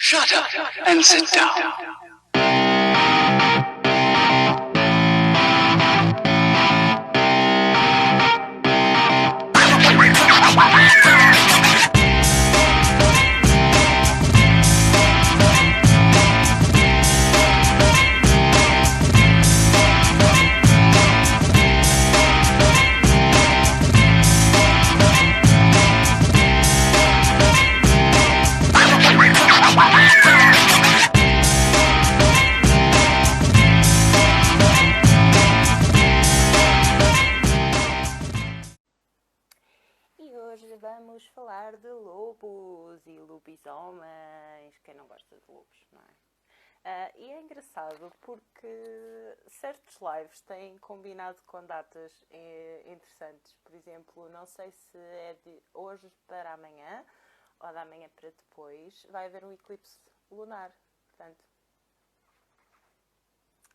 Shut up and sit down. Hoje vamos falar de lobos e lobisomens. Quem não gosta de lobos, não é? E é engraçado porque certos lives têm combinado com datas interessantes. Por exemplo, não sei se é de hoje para amanhã ou de amanhã para depois. Vai haver um eclipse lunar. Portanto,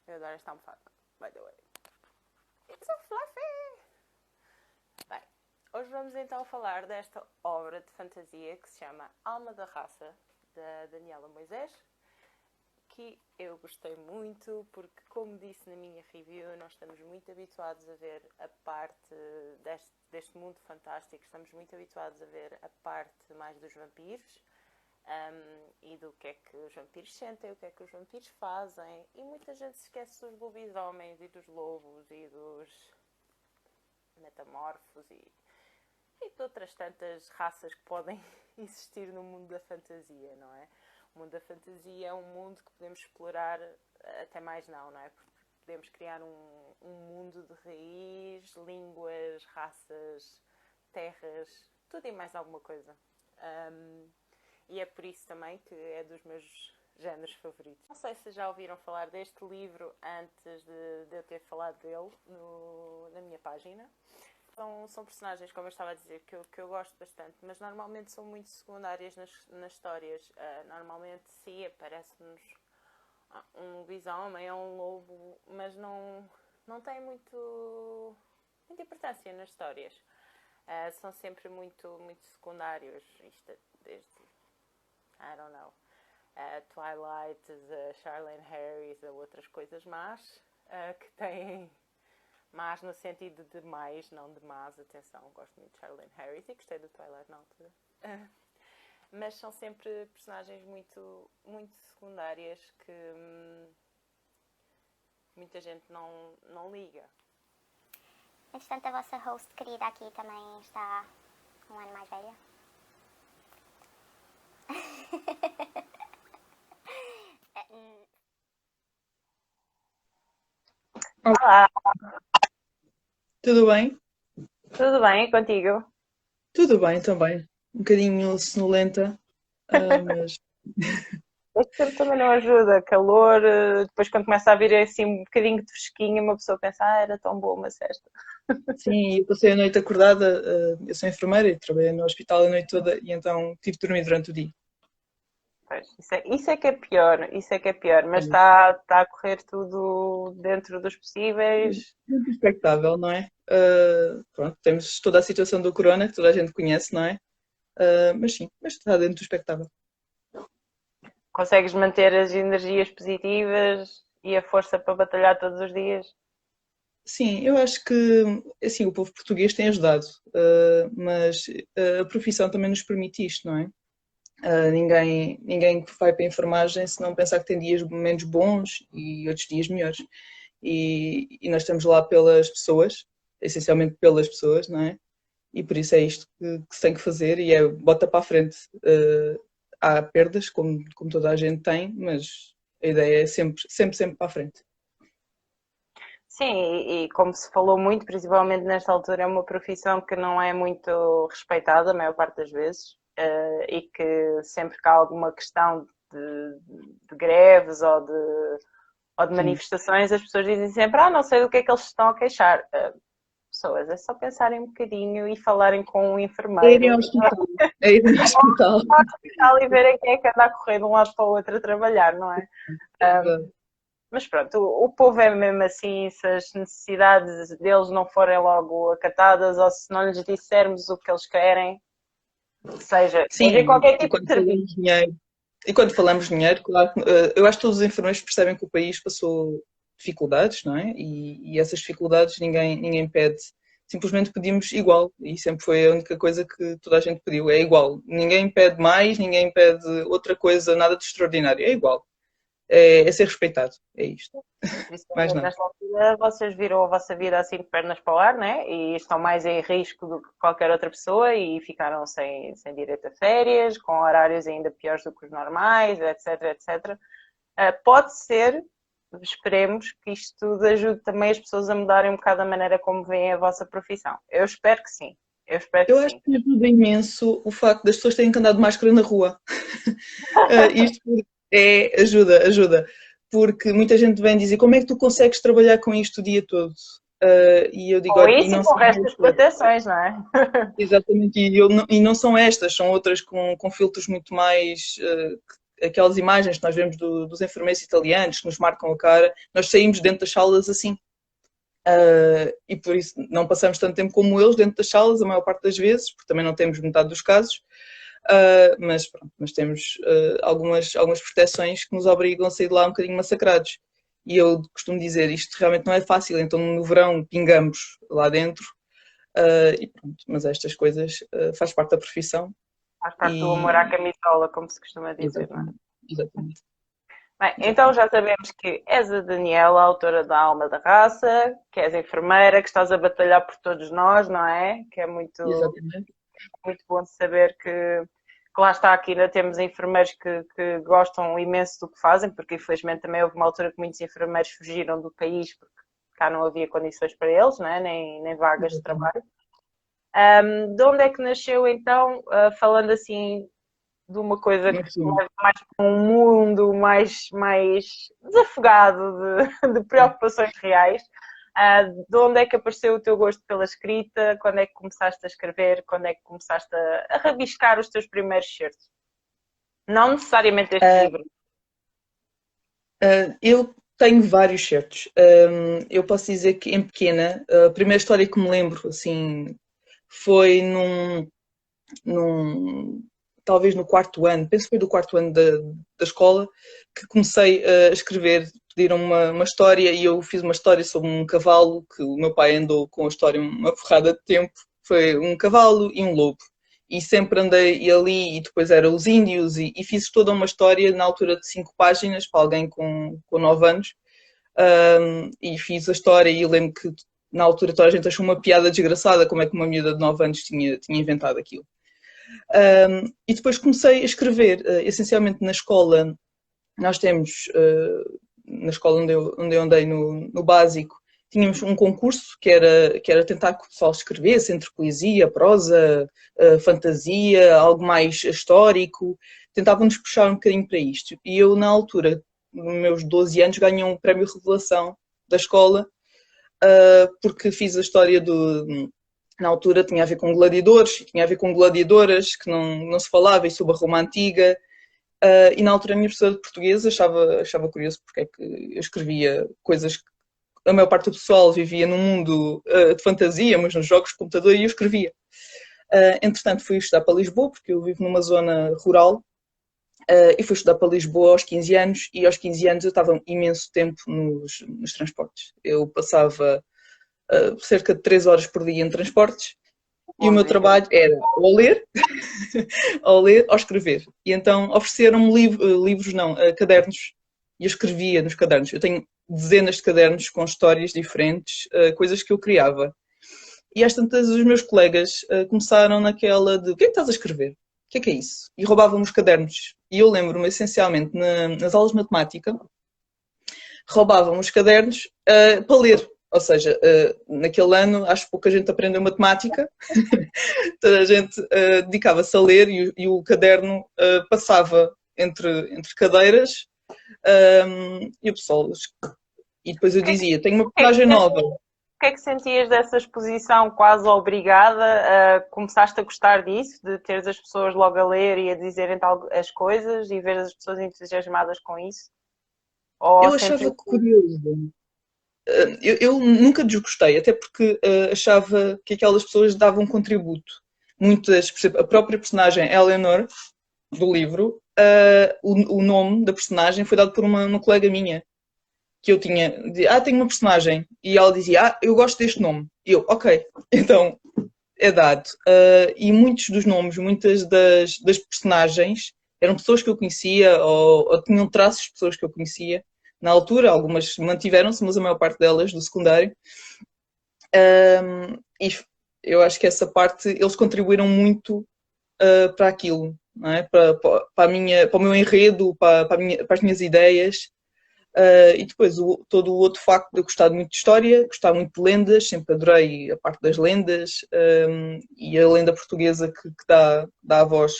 eu adoro esta almofada. By the way. It's so fluffy! Bem, hoje vamos então falar desta obra de fantasia que se chama Alma da Raça, da Daniela Moisés, que eu gostei muito porque, como disse na minha review, nós estamos muito habituados a ver a parte deste mundo fantástico, estamos muito habituados a ver a parte mais dos vampiros e do que é que os vampiros sentem, o que é que os vampiros fazem, e muita gente se esquece dos lobisomens e dos lobos e dos metamorfos e de outras tantas raças que podem existir no mundo da fantasia, não é? O mundo da fantasia é um mundo que podemos explorar até mais não é? Porque podemos criar um mundo de raiz, línguas, raças, terras, tudo e mais alguma coisa. E é por isso também que é dos meus géneros favoritos. Não sei se já ouviram falar deste livro antes de eu ter falado dele na minha página. São personagens, como eu estava a dizer, que eu gosto bastante, mas normalmente são muito secundárias nas histórias. Normalmente, sim, aparece-nos um lobisomem ou um lobo, mas não tem muita importância nas histórias. São sempre muito secundários. Isto desde, I don't know, Twilight, Charlene Harris, a outras coisas más, que têm... Mas no sentido de mais, não de más, atenção, gosto muito de Charlene Harris e gostei do Twilight na altura. Mas são sempre personagens muito secundárias que muita gente não liga. Entretanto, a vossa host querida aqui também está um ano mais velha. Olá! Tudo bem? Tudo bem, e contigo? Tudo bem também. Um bocadinho sonolenta, mas Este tempo também não ajuda, calor, depois quando começa a vir assim um bocadinho de fresquinho, uma pessoa pensa, era tão boa uma cesta. sim, eu passei a noite acordada, eu sou enfermeira e trabalhei no hospital a noite toda e então tive de dormir durante o dia. Pois, isso é que é pior, mas está a correr tudo dentro dos possíveis. Muito expectável, não é? Pronto, temos toda a situação do corona, que toda a gente conhece, não é? Mas sim, mas está dentro do expectável. Consegues manter as energias positivas e a força para batalhar todos os dias? Sim, eu acho que assim, o povo português tem ajudado, mas a profissão também nos permite isto, não é? Ninguém que vai para a enfermagem se não pensar que tem dias menos bons e outros dias melhores. E nós estamos lá pelas pessoas, essencialmente pelas pessoas, não é? E por isso é isto que se tem que fazer e é bota para a frente. Há perdas, como toda a gente tem, mas a ideia é sempre para a frente. Sim, e como se falou muito, principalmente nesta altura, é uma profissão que não é muito respeitada, a maior parte das vezes, e que sempre que há alguma questão de greves ou de manifestações, as pessoas dizem sempre, não sei do que é que eles estão a queixar. Pessoas, é só pensarem um bocadinho e falarem com um enfermeiro. Irem ao hospital. Irem ao hospital. Ao hospital e verem quem é que anda a correr de um lado para o outro a trabalhar, não é? Mas pronto, o povo é mesmo assim, se as necessidades deles não forem logo acatadas ou se não lhes dissermos o que eles querem, seja em qualquer tipo de serviço. Dinheiro. E quando falamos de dinheiro, claro, eu acho que todos os enfermeiros percebem que o país passou dificuldades, não é? E essas dificuldades ninguém pede. Simplesmente pedimos igual. E sempre foi a única coisa que toda a gente pediu. É igual. Ninguém pede mais, ninguém pede outra coisa, nada de extraordinário. É igual. É ser respeitado. É isto. Isso, Mais nada. nesta altura, vocês viram a vossa vida assim de pernas para o ar, né? E estão mais em risco do que qualquer outra pessoa e ficaram sem direito a férias, com horários ainda piores do que os normais, etc, etc. Pode ser, esperemos, que isto tudo ajude também as pessoas a mudarem um bocado a maneira como veem a vossa profissão. Eu espero que sim. Eu acho que ajuda imenso o facto das pessoas terem que andar de máscara na rua. Isto ajuda. Porque muita gente vem dizer como é que tu consegues trabalhar com isto o dia todo? E eu digo, Ou olha, isso e com o resto das proteções, não é? Exatamente, e não são estas, são outras com filtros muito mais. Aquelas imagens que nós vemos dos enfermeiros italianos que nos marcam a cara, nós saímos dentro das salas assim. E por isso não passamos tanto tempo como eles dentro das salas, a maior parte das vezes, porque também não temos metade dos casos. Mas temos algumas proteções que nos obrigam a sair de lá um bocadinho massacrados. E eu costumo dizer, isto realmente não é fácil, então no verão pingamos lá dentro, e pronto, mas estas coisas faz parte da profissão. Faz parte do amor à camisola, como se costuma dizer, Exatamente. não é? Exatamente. Bem, então já sabemos que és a Daniela, a autora da Alma da Raça, que és enfermeira, que estás a batalhar por todos nós, não é? Que é muito bom de saber que lá está, aqui ainda temos enfermeiros que gostam imenso do que fazem, porque infelizmente também houve uma altura que muitos enfermeiros fugiram do país porque cá não havia condições para eles, não é? nem vagas de trabalho. De onde é que nasceu então, falando assim de uma coisa que leva mais para um mundo mais desafogado de preocupações reais, de onde é que apareceu o teu gosto pela escrita? Quando é que começaste a escrever? Quando é que começaste a rabiscar os teus primeiros certos? Não necessariamente este livro. Eu tenho vários certos. Eu posso dizer que em pequena, a primeira história que me lembro assim, foi talvez no quarto ano, penso que foi do quarto ano da escola, que comecei a escrever. Pediram uma história e eu fiz uma história sobre um cavalo, que o meu pai andou com a história uma porrada de tempo. Foi um cavalo e um lobo. E sempre andei ali, e depois eram os índios, e fiz toda uma história na altura de 5 páginas, para alguém com 9 anos. E fiz a história e eu lembro que na altura toda a gente achou uma piada desgraçada, como é que uma miúda de 9 anos tinha inventado aquilo. E depois comecei a escrever, essencialmente na escola. Nós temos, na escola onde eu andei no básico, tínhamos um concurso que era tentar que o pessoal escrevesse entre poesia, prosa, fantasia, algo mais histórico. Tentavam-nos puxar um bocadinho para isto. E eu, na altura, nos meus 12 anos, ganhei um prémio Revelação da escola, porque fiz a história na altura tinha a ver com gladiadores, tinha a ver com gladiadoras, que não se falava, e sobre a Roma Antiga. E na altura a minha professora de português achava curioso porque é que eu escrevia coisas que a maior parte do pessoal vivia num mundo de fantasia, mas nos jogos de computador, e eu escrevia. Entretanto fui estudar para Lisboa, porque eu vivo numa zona rural, e fui estudar para Lisboa aos 15 anos, e aos 15 anos eu estava imenso tempo nos transportes. Eu passava cerca de 3 horas por dia em transportes, e o meu trabalho era ou ler, ou escrever. E então ofereceram-me livros, cadernos, e eu escrevia nos cadernos. Eu tenho dezenas de cadernos com histórias diferentes, coisas que eu criava. E às tantas os meus colegas começaram naquela de: o que é que estás a escrever? O que é isso? E roubavam-me os cadernos. E eu lembro-me essencialmente nas aulas de matemática, roubavam os cadernos para ler. Ou seja, naquele ano acho que pouca gente aprendeu matemática, toda a gente dedicava-se a ler, e o caderno passava entre cadeiras, e o pessoal... E depois eu dizia: tenho uma personagem nova. O que é que sentias dessa exposição quase obrigada? Começaste a gostar disso, de teres as pessoas logo a ler e a dizerem as coisas e ver as pessoas entusiasmadas com isso? Eu achava curioso. Eu nunca desgostei, até porque achava que aquelas pessoas davam um contributo. Muitas, por exemplo, a própria personagem Eleanor, do livro, o nome da personagem foi dado por uma colega minha, que eu tinha, tenho uma personagem, e ela dizia, eu gosto deste nome. E eu, ok, então é dado. E muitos dos nomes, muitas das personagens eram pessoas que eu conhecia ou tinham traços de pessoas que eu conhecia na altura. Algumas mantiveram-se, mas a maior parte delas do secundário. E eu acho que essa parte, eles contribuíram muito para aquilo, não é? Para o meu enredo, para as minhas ideias. E depois todo o outro facto de eu gostar muito de história, gostar muito de lendas, sempre adorei a parte das lendas, e a lenda portuguesa que dá a voz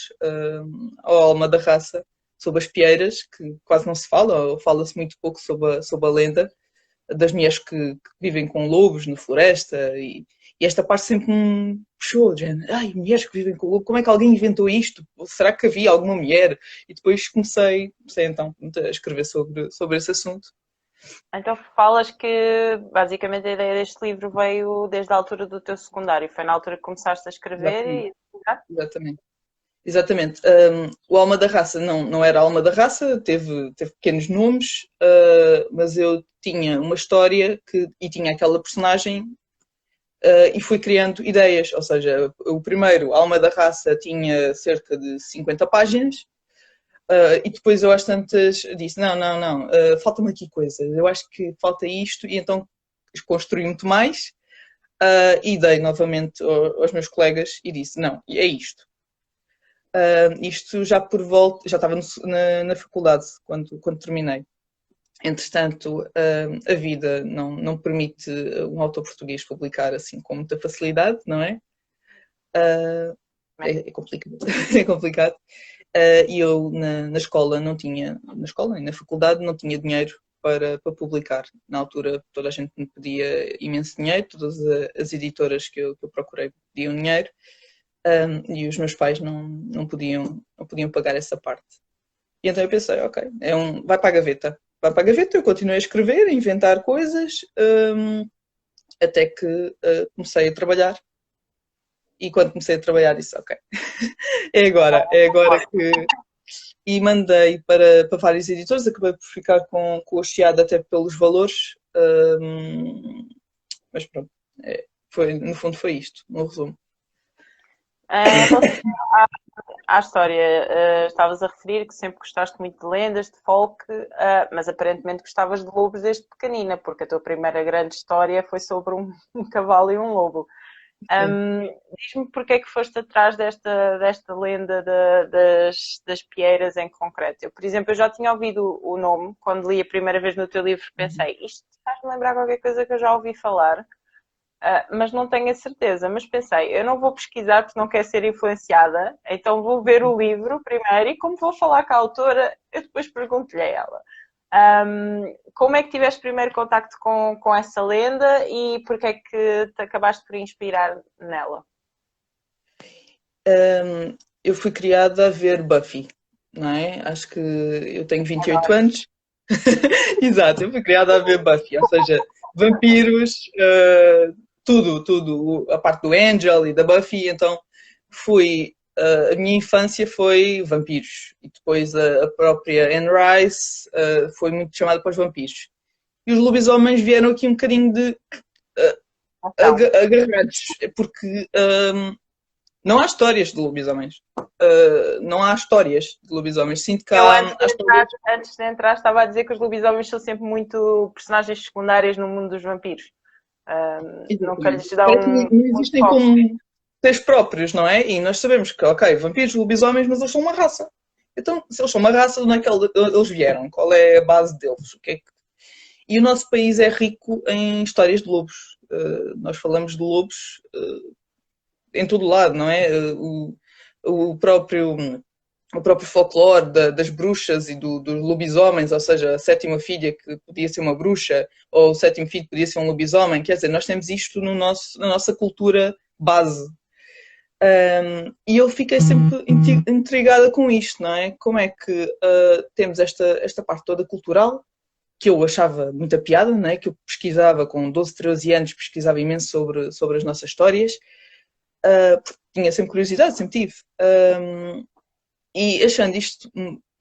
à alma da raça, sobre as pieiras, que quase não se fala, ou fala-se muito pouco sobre a lenda das mulheres que vivem com lobos na floresta, e esta parte sempre me puxou, de género, ai, mulheres que vivem com lobo, como é que alguém inventou isto? Será que havia alguma mulher? E depois comecei então a escrever sobre esse assunto. Então falas que basicamente a ideia deste livro veio desde a altura do teu secundário. Foi na altura que começaste a escrever Exatamente. Exatamente. O Alma da Raça não era Alma da Raça, teve pequenos nomes, mas eu tinha uma história e tinha aquela personagem e fui criando ideias. Ou seja, o primeiro, Alma da Raça, tinha cerca de 50 páginas e depois eu às tantas disse, não, falta-me aqui coisa, eu acho que falta isto, e então construí muito mais e dei novamente aos meus colegas e disse, não, é isto. Isto já por volta, já estava na faculdade quando terminei. Entretanto, a vida não permite um autor português publicar assim com muita facilidade, não é? É complicado. É complicado. E eu na escola não tinha, na escola e na faculdade não tinha dinheiro para publicar. Na altura toda a gente me pedia imenso dinheiro, todas as editoras que eu procurei pediam dinheiro. E os meus pais não podiam pagar essa parte. E então eu pensei, ok, vai para a gaveta. Vai para a gaveta, eu continuei a escrever, a inventar coisas, até que comecei a trabalhar. E quando comecei a trabalhar disse, ok, é agora que... E mandei para vários editores, acabei por ficar com o Chiado até pelos valores, mas pronto, no fundo foi isto, no resumo. Em relação à história, estavas a referir que sempre gostaste muito de lendas, de folk, mas aparentemente gostavas de lobos desde pequenina, porque a tua primeira grande história foi sobre um cavalo e um lobo. Diz-me porque é que foste atrás desta lenda das pieiras em concreto. Eu, por exemplo, eu já tinha ouvido o nome, quando li a primeira vez no teu livro, pensei, isto faz-me lembrar qualquer coisa que eu já ouvi falar. Mas não tenho a certeza. Mas pensei, eu não vou pesquisar porque não quero ser influenciada, então vou ver o livro primeiro e como vou falar com a autora, eu depois pergunto-lhe a ela. Como é que tiveste primeiro contacto com essa lenda e porque é que te acabaste por inspirar nela? Eu fui criada a ver Buffy, não é? Acho que eu tenho 28 anos. Exato, eu fui criada a ver Buffy, ou seja, vampiros, tudo, a parte do Angel e da Buffy, então a minha infância foi vampiros, e depois a própria Anne Rice foi muito chamada para os vampiros. E os lobisomens vieram aqui um bocadinho de agarrados, porque não há histórias de lobisomens. Não há histórias de lobisomens. Sinto que antes de entrar, estava a dizer que os lobisomens são sempre muito personagens secundários no mundo dos vampiros. Nunca lhes dá não existem como seres próprios, não é? E nós sabemos que, ok, vampiros, lobisomens, mas eles são uma raça. Então, se eles são uma raça, onde é que eles vieram? Qual é a base deles? E o nosso país é rico em histórias de lobos. Nós falamos de lobos em todo lado, não é? O próprio folclore das bruxas e dos lobisomens, ou seja, a sétima filha que podia ser uma bruxa, ou o sétimo filho que podia ser um lobisomem, quer dizer, nós temos isto na nossa cultura base. E eu fiquei sempre intrigada com isto, não é? Como é que temos esta parte toda cultural, que eu achava muita piada, não é? Que eu pesquisava com 12, 13 anos, pesquisava imenso sobre as nossas histórias, porque tinha sempre curiosidade, sempre tive. E achando isto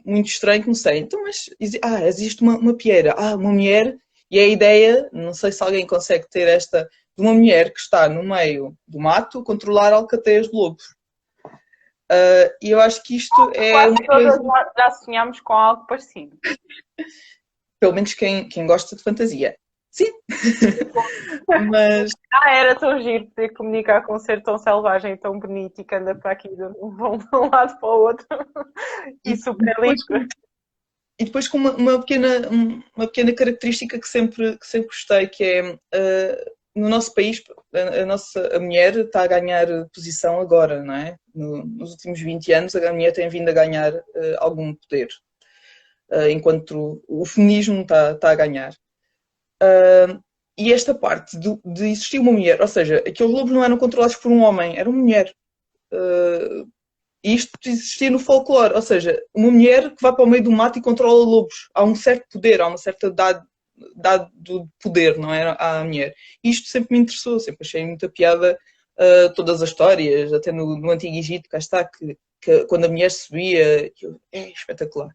muito estranho, que não sei. Então, mas existe uma pieira, uma mulher, e a ideia, não sei se alguém consegue ter esta, de uma mulher que está no meio do mato controlar alcateias de lobos. E eu acho que isto é Quase uma todas coisa, nós já sonhámos com algo parecido. pelo menos quem gosta de fantasia. Sim. Mas Era tão giro poder comunicar com um ser tão selvagem e tão bonito e que anda para aqui de um lado para o outro e super livre. E depois com uma pequena característica que sempre gostei, que é, no nosso país, a mulher está a ganhar posição agora, não é? Nos últimos 20 anos, a mulher tem vindo a ganhar algum poder, enquanto o feminismo está a ganhar. E esta parte de existir uma mulher, ou seja, aqueles lobos não eram controlados por um homem, era uma mulher. E isto existia no folclore, ou seja, uma mulher que vai para o meio do mato e controla lobos. Há um certo poder, há uma certa dado de poder, não é? À mulher. E isto sempre me interessou, sempre achei muita piada todas as histórias, até no Antigo Egito, cá está, que quando a mulher subia, é espetacular.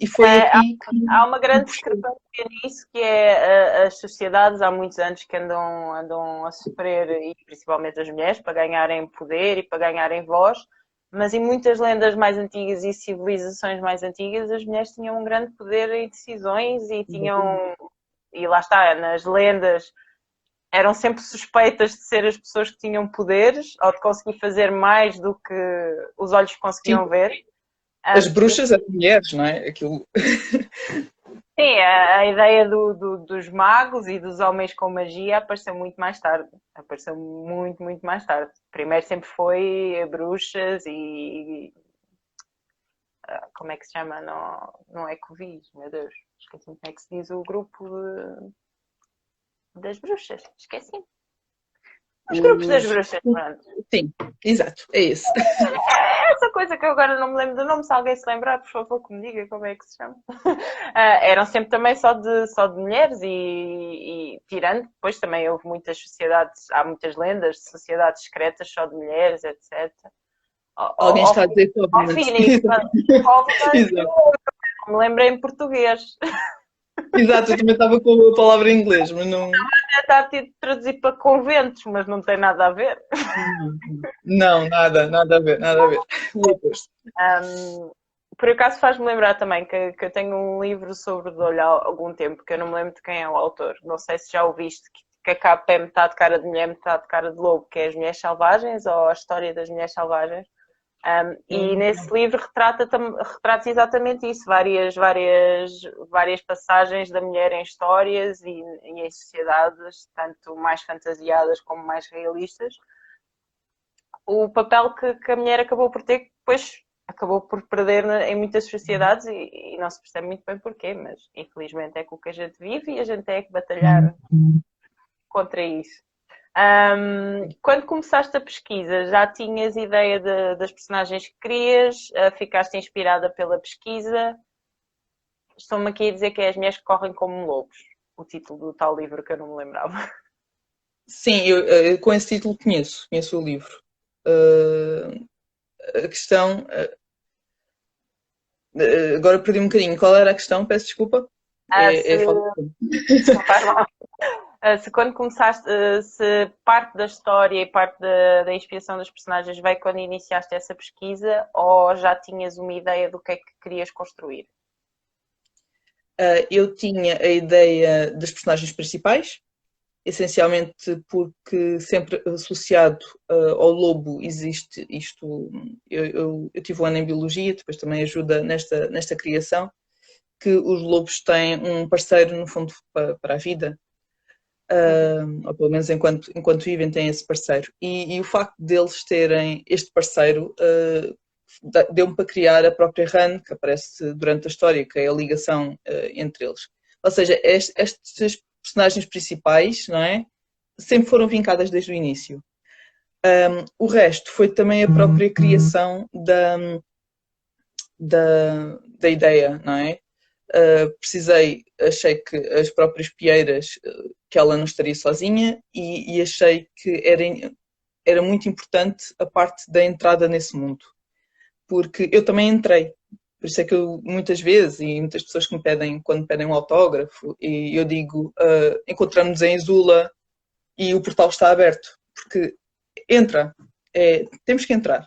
E foi aqui que... Há uma grande discrepância nisso, que é as sociedades há muitos anos que andam a sofrer, e principalmente as mulheres, para ganharem poder e para ganharem voz, mas em muitas lendas mais antigas e civilizações mais antigas, as mulheres tinham um grande poder em decisões e e lá está, nas lendas eram sempre suspeitas de ser as pessoas que tinham poderes ou de conseguir fazer mais do que os olhos conseguiam ver. As bruxas eram mulheres, não é? Aquilo... Sim, a ideia dos magos e dos homens com magia apareceu muito mais tarde. Apareceu muito, muito mais tarde. Primeiro sempre foi bruxas e... Como é que se chama? Não é Covis, meu Deus. Esqueci como é que se diz o grupo das bruxas. Esqueci. Os grupos das bruxas, pronto. Sim, exato, é isso. Essa coisa que eu agora não me lembro do nome, se alguém se lembrar, por favor, que me diga como é que se chama. Eram sempre também só de mulheres e tirando, depois também houve muitas sociedades, há muitas lendas de sociedades secretas só de mulheres, etc. Alguém está a dizer Exato. Me lembrei em português. Exato, eu também estava com a palavra em inglês, mas não... Está a traduzir para conventos, mas não tem nada a ver. Não, nada a ver. Por acaso faz-me lembrar também que eu tenho um livro sobre Dole há algum tempo, que eu não me lembro de quem é o autor. Não sei se já ouviste, que a capa é metade cara de mulher, metade cara de lobo, que é As Mulheres Selvagens, ou a História das Mulheres Selvagens. E nesse livro retrata exatamente isso, várias passagens da mulher em histórias e em sociedades, tanto mais fantasiadas como mais realistas. O papel que a mulher acabou por ter, depois acabou por perder em muitas sociedades e não se percebe muito bem porquê, mas infelizmente é com o que a gente vive e a gente tem que batalhar contra isso. Quando começaste a pesquisa, já tinhas ideia das personagens que querias? Ficaste inspirada pela pesquisa? Estou-me aqui a dizer que é As Mulheres que Correm como Lobos, o título do tal livro que eu não me lembrava. Sim, eu com esse título conheço o livro. A questão... agora perdi um bocadinho. Qual era a questão? Peço desculpa. Se quando começaste, se parte da história e parte da inspiração dos personagens veio quando iniciaste essa pesquisa ou já tinhas uma ideia do que é que querias construir? Eu tinha a ideia das personagens principais, essencialmente porque sempre associado ao lobo existe isto. Eu tive um ano em Biologia, depois também ajuda nesta criação, que os lobos têm um parceiro, no fundo, para a vida. Ou pelo menos enquanto vivem têm esse parceiro. E o facto deles terem este parceiro deu-me para criar a própria Ran, que aparece durante a história, que é a ligação entre eles. Ou seja, estas personagens principais, não é? Sempre foram vincadas desde o início. O resto foi também a própria criação da ideia, não é? Achei que as próprias pieiras, que ela não estaria sozinha e achei que era muito importante a parte da entrada nesse mundo, porque eu também entrei Por isso é que eu, muitas vezes, e muitas pessoas que me pedem, quando me pedem um autógrafo, e eu digo, encontramos-nos em Zula e o portal está aberto, porque entra, temos que entrar.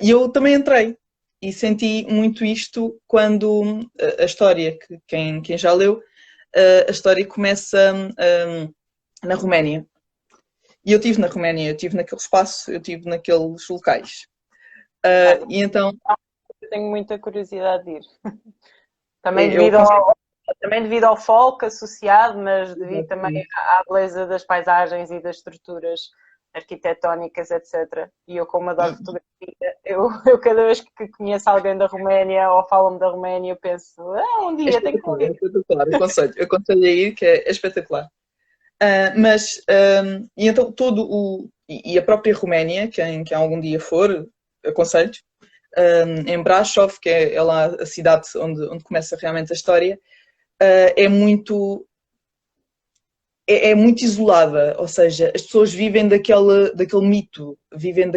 E eu também entrei e senti muito isto quando a história, que quem já leu, a história começa na Roménia. E eu estive na Roménia, eu estive naquele espaço, eu estive naqueles locais. E então... Eu tenho muita curiosidade de ir. Eu Também devido ao folk associado, mas devido também à beleza das paisagens e das estruturas arquitetónicas, etc. E eu, como adoro fotografia, eu cada vez que conheço alguém da Roménia ou falam-me da Roménia, eu penso, um dia tenho que ir. É espetacular, eu aconselho a ir, que é espetacular. E então e a própria Roménia, quem algum dia for, aconselho, em Brasov, que é lá a cidade onde começa realmente a história, é muito isolada, ou seja, as pessoas vivem daquele mito, vivem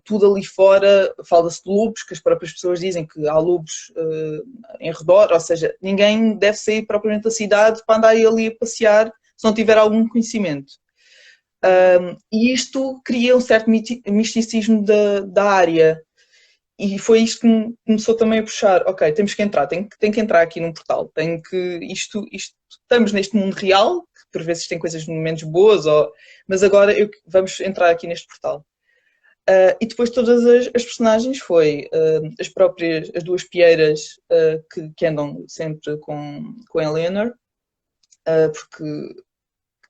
tudo ali fora, fala-se de lobos, que as próprias pessoas dizem que há lobos em redor, ou seja, ninguém deve sair propriamente da cidade para andar ali a passear se não tiver algum conhecimento. E isto cria um certo misticismo da área. E foi isto que me começou também a puxar. Ok, temos que entrar, tem que entrar aqui num portal. Estamos neste mundo real, que por vezes tem coisas menos boas, mas agora vamos entrar aqui neste portal. E depois todas as personagens foi as duas pieiras que andam sempre com a Eleanor, porque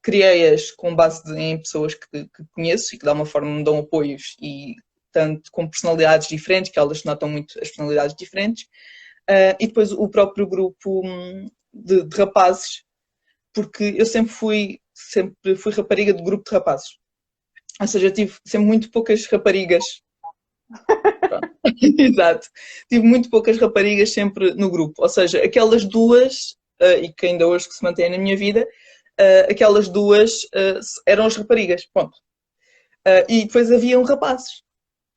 criei-as com base em pessoas que conheço e que de alguma forma me dão apoios e tanto com personalidades diferentes, que elas notam muito as personalidades diferentes, e depois o próprio grupo de rapazes, porque eu sempre fui rapariga de grupo de rapazes. Ou seja, tive sempre muito poucas raparigas. Exato. Tive muito poucas raparigas sempre no grupo. Ou seja, aquelas duas, e que ainda hoje que se mantém na minha vida, aquelas duas eram as raparigas. Ponto. E depois haviam rapazes.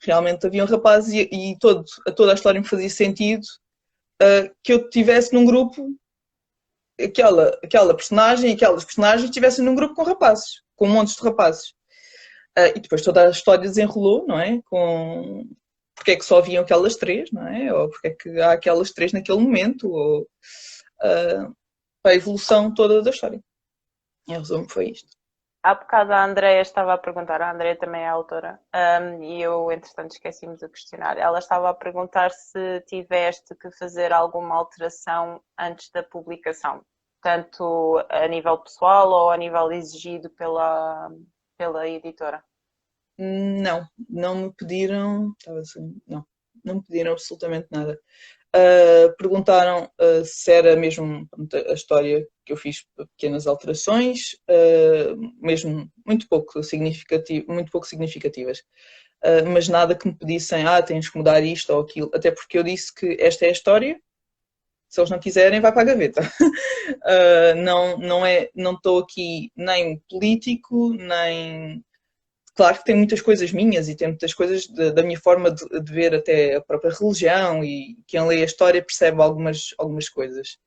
Realmente haviam rapazes e toda a história me fazia sentido que eu tivesse num grupo aquela personagem e aquelas personagens estivessem num grupo com rapazes, com montes de rapazes. E depois toda a história desenrolou, não é? Porque é que só haviam aquelas três, não é? Ou porque é que há aquelas três naquele momento, ou a evolução toda da história. Em resumo, foi isto. Há bocado a Andreia estava a perguntar, a Andreia também é autora, e eu, entretanto, esqueci-me de questionar. Ela estava a perguntar se tiveste que fazer alguma alteração antes da publicação, tanto a nível pessoal ou a nível exigido pela editora. Não me pediram, não me pediram absolutamente nada. Perguntaram se era mesmo a história que eu fiz pequenas alterações, mesmo muito pouco significativas, mas nada que me pedissem, tens que mudar isto ou aquilo, até porque eu disse que esta é a história, se eles não quiserem vai para a gaveta. Não estou aqui nem político, nem... Claro que tem muitas coisas minhas e tem muitas coisas da minha forma de ver até a própria religião, e quem lê a história percebe algumas coisas.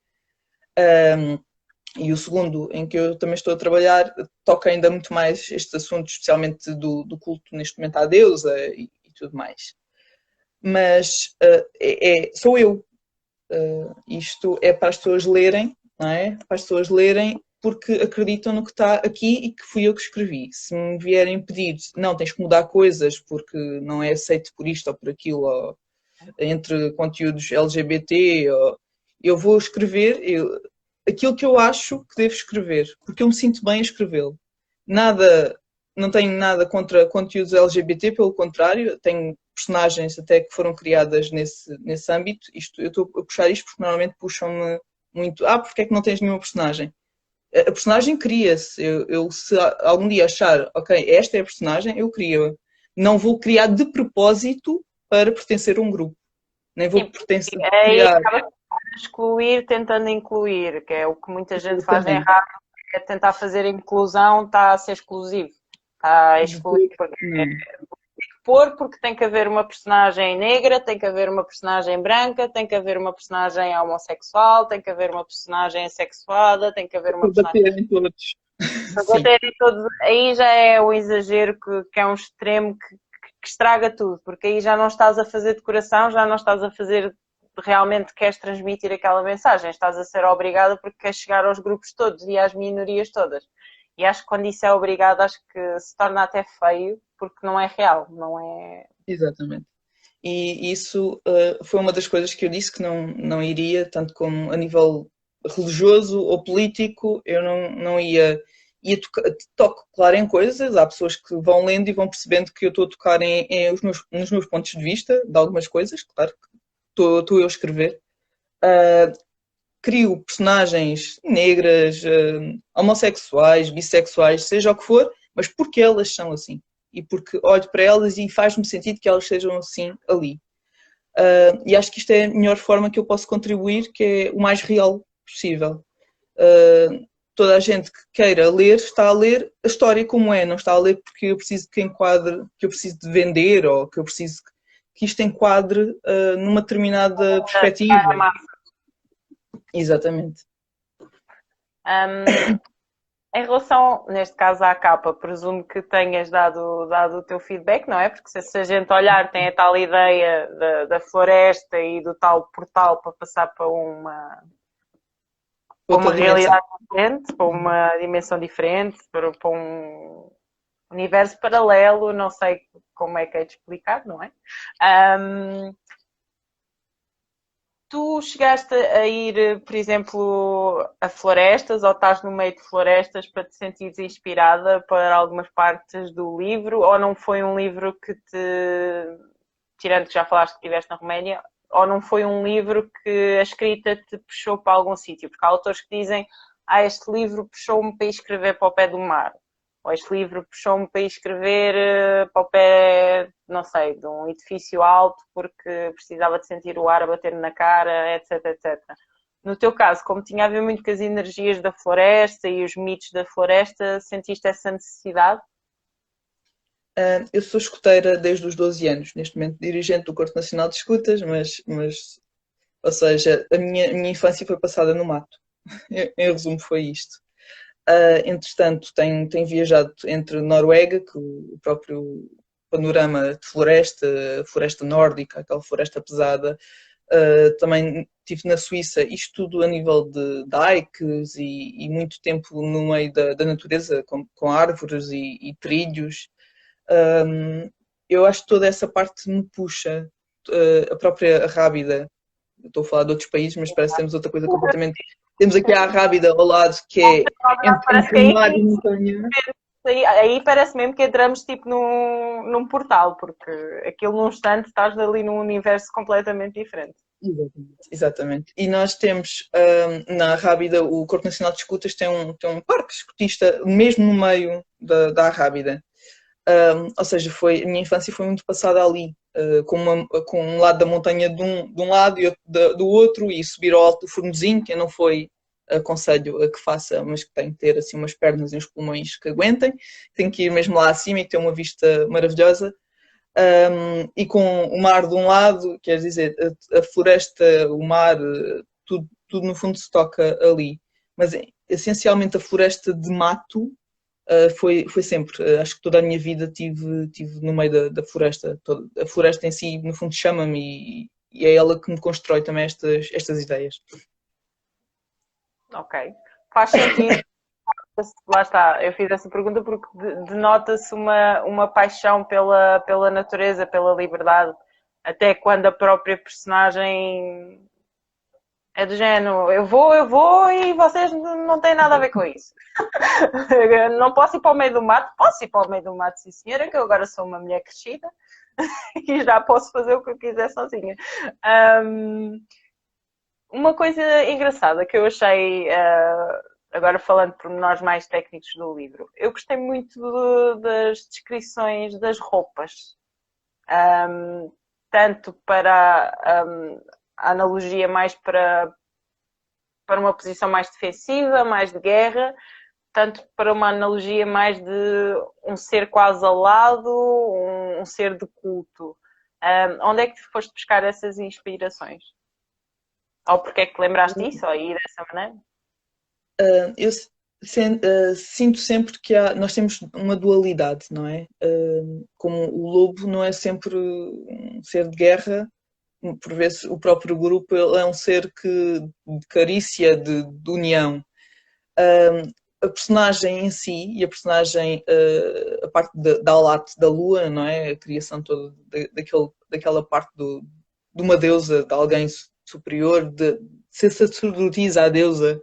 E o segundo, em que eu também estou a trabalhar, toca ainda muito mais estes assuntos, especialmente do culto neste momento à deusa e tudo mais. Mas sou eu. Isto é para as pessoas lerem, não é? Para as pessoas lerem porque acreditam no que está aqui e que fui eu que escrevi. Se me vierem pedir, não, tens que mudar coisas porque não é aceito por isto ou por aquilo, ou entre conteúdos LGBT, eu vou escrever aquilo que eu acho que devo escrever, porque eu me sinto bem a escrevê-lo. Não tenho nada contra conteúdos LGBT, pelo contrário, tenho personagens até que foram criadas nesse âmbito. Eu estou a puxar isto porque normalmente puxam-me muito, porque é que não tens nenhuma personagem? A personagem cria-se. Eu se algum dia achar, ok, esta é a personagem, eu crio-a. Não vou criar de propósito para pertencer a um grupo. Nem vou criar. Acaba de excluir tentando incluir, que é o que muita gente faz errado, é tentar fazer inclusão, está a ser exclusivo. Está a excluir porque pôr porque tem que haver uma personagem negra, tem que haver uma personagem branca, tem que haver uma personagem homossexual, tem que haver uma personagem assexuada, tem que haver uma personagem... Baterem todos. Para Sim, baterem todos, aí já é o exagero que é um extremo que estraga tudo, porque aí já não estás a fazer decoração, já não estás a fazer realmente queres transmitir aquela mensagem, estás a ser obrigada porque queres chegar aos grupos todos e às minorias todas. E acho que quando isso é obrigado, acho que se torna até feio, porque não é real, não é... exatamente. E isso foi uma das coisas que eu disse que não iria, tanto como a nível religioso ou político, eu não ia. Toco, claro, em coisas, há pessoas que vão lendo e vão percebendo que eu estou a tocar nos meus pontos de vista de algumas coisas, claro que estou eu a escrever. Crio personagens negras, homossexuais, bissexuais, seja o que for, mas porque elas são assim. E porque olho para elas e faz-me sentido que elas sejam assim ali. E acho que isto é a melhor forma que eu posso contribuir, que é o mais real possível. Toda a gente que queira ler está a ler a história como é, não está a ler porque eu preciso que enquadre, que eu preciso de vender ou que eu preciso que isto enquadre numa determinada perspectiva. Exatamente. Em relação, neste caso, à capa, presumo que tenhas dado o teu feedback, não é? Porque se a gente olhar, tem a tal ideia da floresta e do tal portal para passar para uma realidade diferente, para uma dimensão diferente, para um universo paralelo, não sei como é que é de explicar, não é? Tu chegaste a ir, por exemplo, a florestas ou estás no meio de florestas para te sentires inspirada para algumas partes do livro, ou não foi um livro que tirando que já falaste que estiveste na Roménia, ou não foi um livro que a escrita te puxou para algum sítio? Porque há autores que dizem, este livro puxou-me para escrever para o pé do mar. Ou este livro puxou-me para escrever para o pé, não sei, de um edifício alto porque precisava de sentir o ar a bater na cara, etc, etc. No teu caso, como tinha a ver muito com as energias da floresta e os mitos da floresta, sentiste essa necessidade? Eu sou escuteira desde os 12 anos, neste momento dirigente do Corpo Nacional de Escutas, ou seja, a minha infância foi passada no mato. Em resumo, foi isto. Entretanto, tenho viajado entre Noruega, que o próprio panorama de floresta nórdica, aquela floresta pesada. Também estive na Suíça, isto tudo a nível de hikes e muito tempo no meio da natureza, com árvores e trilhos. Eu acho que toda essa parte me puxa. A própria Rábida, estou a falar de outros países, mas parece que temos outra coisa completamente. Temos aqui a Rábida ao lado, que é entre mar e montanha. Aí parece mesmo que entramos tipo num portal, porque aquilo num instante estás ali num universo completamente diferente. Exatamente. E nós temos na Rábida, o Corpo Nacional de Escutas tem um parque escutista mesmo no meio da Rábida. Ou seja, a minha infância foi muito passada ali, com um lado da montanha de um lado e outro do outro, e subir ao alto do Fornozinho, que eu não aconselho a que faça, mas que tem que ter assim umas pernas e uns pulmões que aguentem. Tem que ir mesmo lá acima e ter uma vista maravilhosa. E com o mar de um lado, quer dizer, a floresta, o mar, tudo no fundo se toca ali. Mas essencialmente a floresta de mato foi sempre. Acho que toda a minha vida tive no meio da floresta. A floresta em si, no fundo, chama-me e é ela que me constrói também estas ideias. Ok. Faz sentido. Lá está, eu fiz essa pergunta porque denota-se uma paixão pela natureza, pela liberdade, até quando a própria personagem é do género, eu vou e vocês não têm nada a ver com isso. Não posso ir para o meio do mato? Posso ir para o meio do mato, sim senhora, que eu agora sou uma mulher crescida e já posso fazer o que eu quiser sozinha. Uma coisa engraçada que eu achei, agora falando por nós mais técnicos do livro, eu gostei muito das descrições das roupas. Tanto para a analogia mais para uma posição mais defensiva, mais de guerra, tanto para uma analogia mais de um ser quase alado, um ser de culto. Onde é que foste buscar essas inspirações? Ou porque é que te lembraste disso, ou aí dessa maneira? Eu sinto sempre que nós temos uma dualidade, não é? Como o lobo não é sempre um ser de guerra, por vezes o próprio grupo ele é um ser de carícia, de união. A personagem em si e a personagem, a parte da Alat, da lua, não é? A criação toda daquela parte de uma deusa, de alguém superior, de ser sacerdotisa à deusa.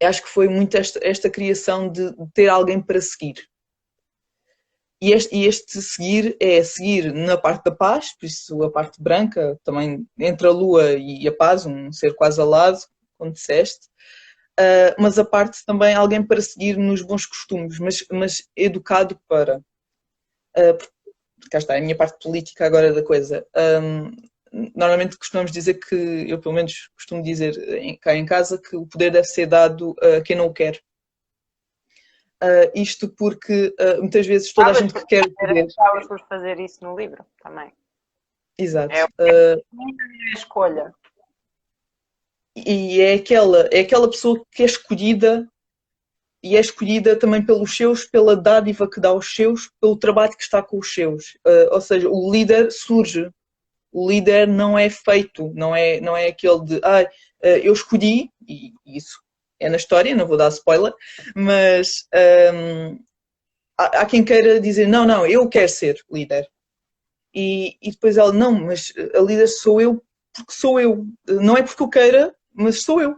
Acho que foi muito esta criação de ter alguém para seguir. E este seguir é seguir na parte da paz, por isso a parte branca, também entre a lua e a paz, um ser quase alado, como disseste, mas a parte também alguém para seguir nos bons costumes, mas educado para. Cá está, a minha parte política agora da coisa. Normalmente costumamos dizer que, eu pelo menos costumo dizer cá em casa, que o poder deve ser dado a quem não o quer. Isto porque muitas vezes toda a gente que quer o poder... Estavas por fazer isso no livro também. Exato. É a escolha. E é aquela pessoa que é escolhida, e é escolhida também pelos seus, pela dádiva que dá aos seus, pelo trabalho que está com os seus. Ou seja, o líder surge. O líder não é feito, não é aquele de eu escolhi, e isso é na história, não vou dar spoiler, mas há quem queira dizer, não, eu quero ser líder. E depois ela, não, mas a líder sou eu porque sou eu. Não é porque eu queira, mas sou eu.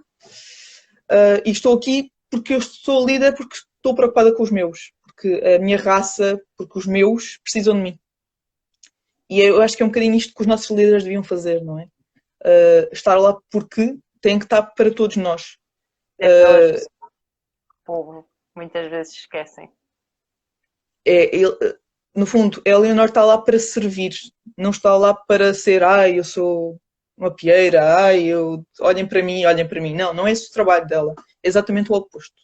E estou aqui porque eu sou líder, porque estou preocupada com os meus. Porque a minha raça, porque os meus precisam de mim. E eu acho que é um bocadinho isto que os nossos líderes deviam fazer, não é? Estar lá porque têm que estar para todos nós. O povo muitas vezes esquecem. No fundo, a Eleanor está lá para servir, não está lá para ser, eu sou uma pieira, olhem para mim. Não é esse o trabalho dela. É exatamente o oposto.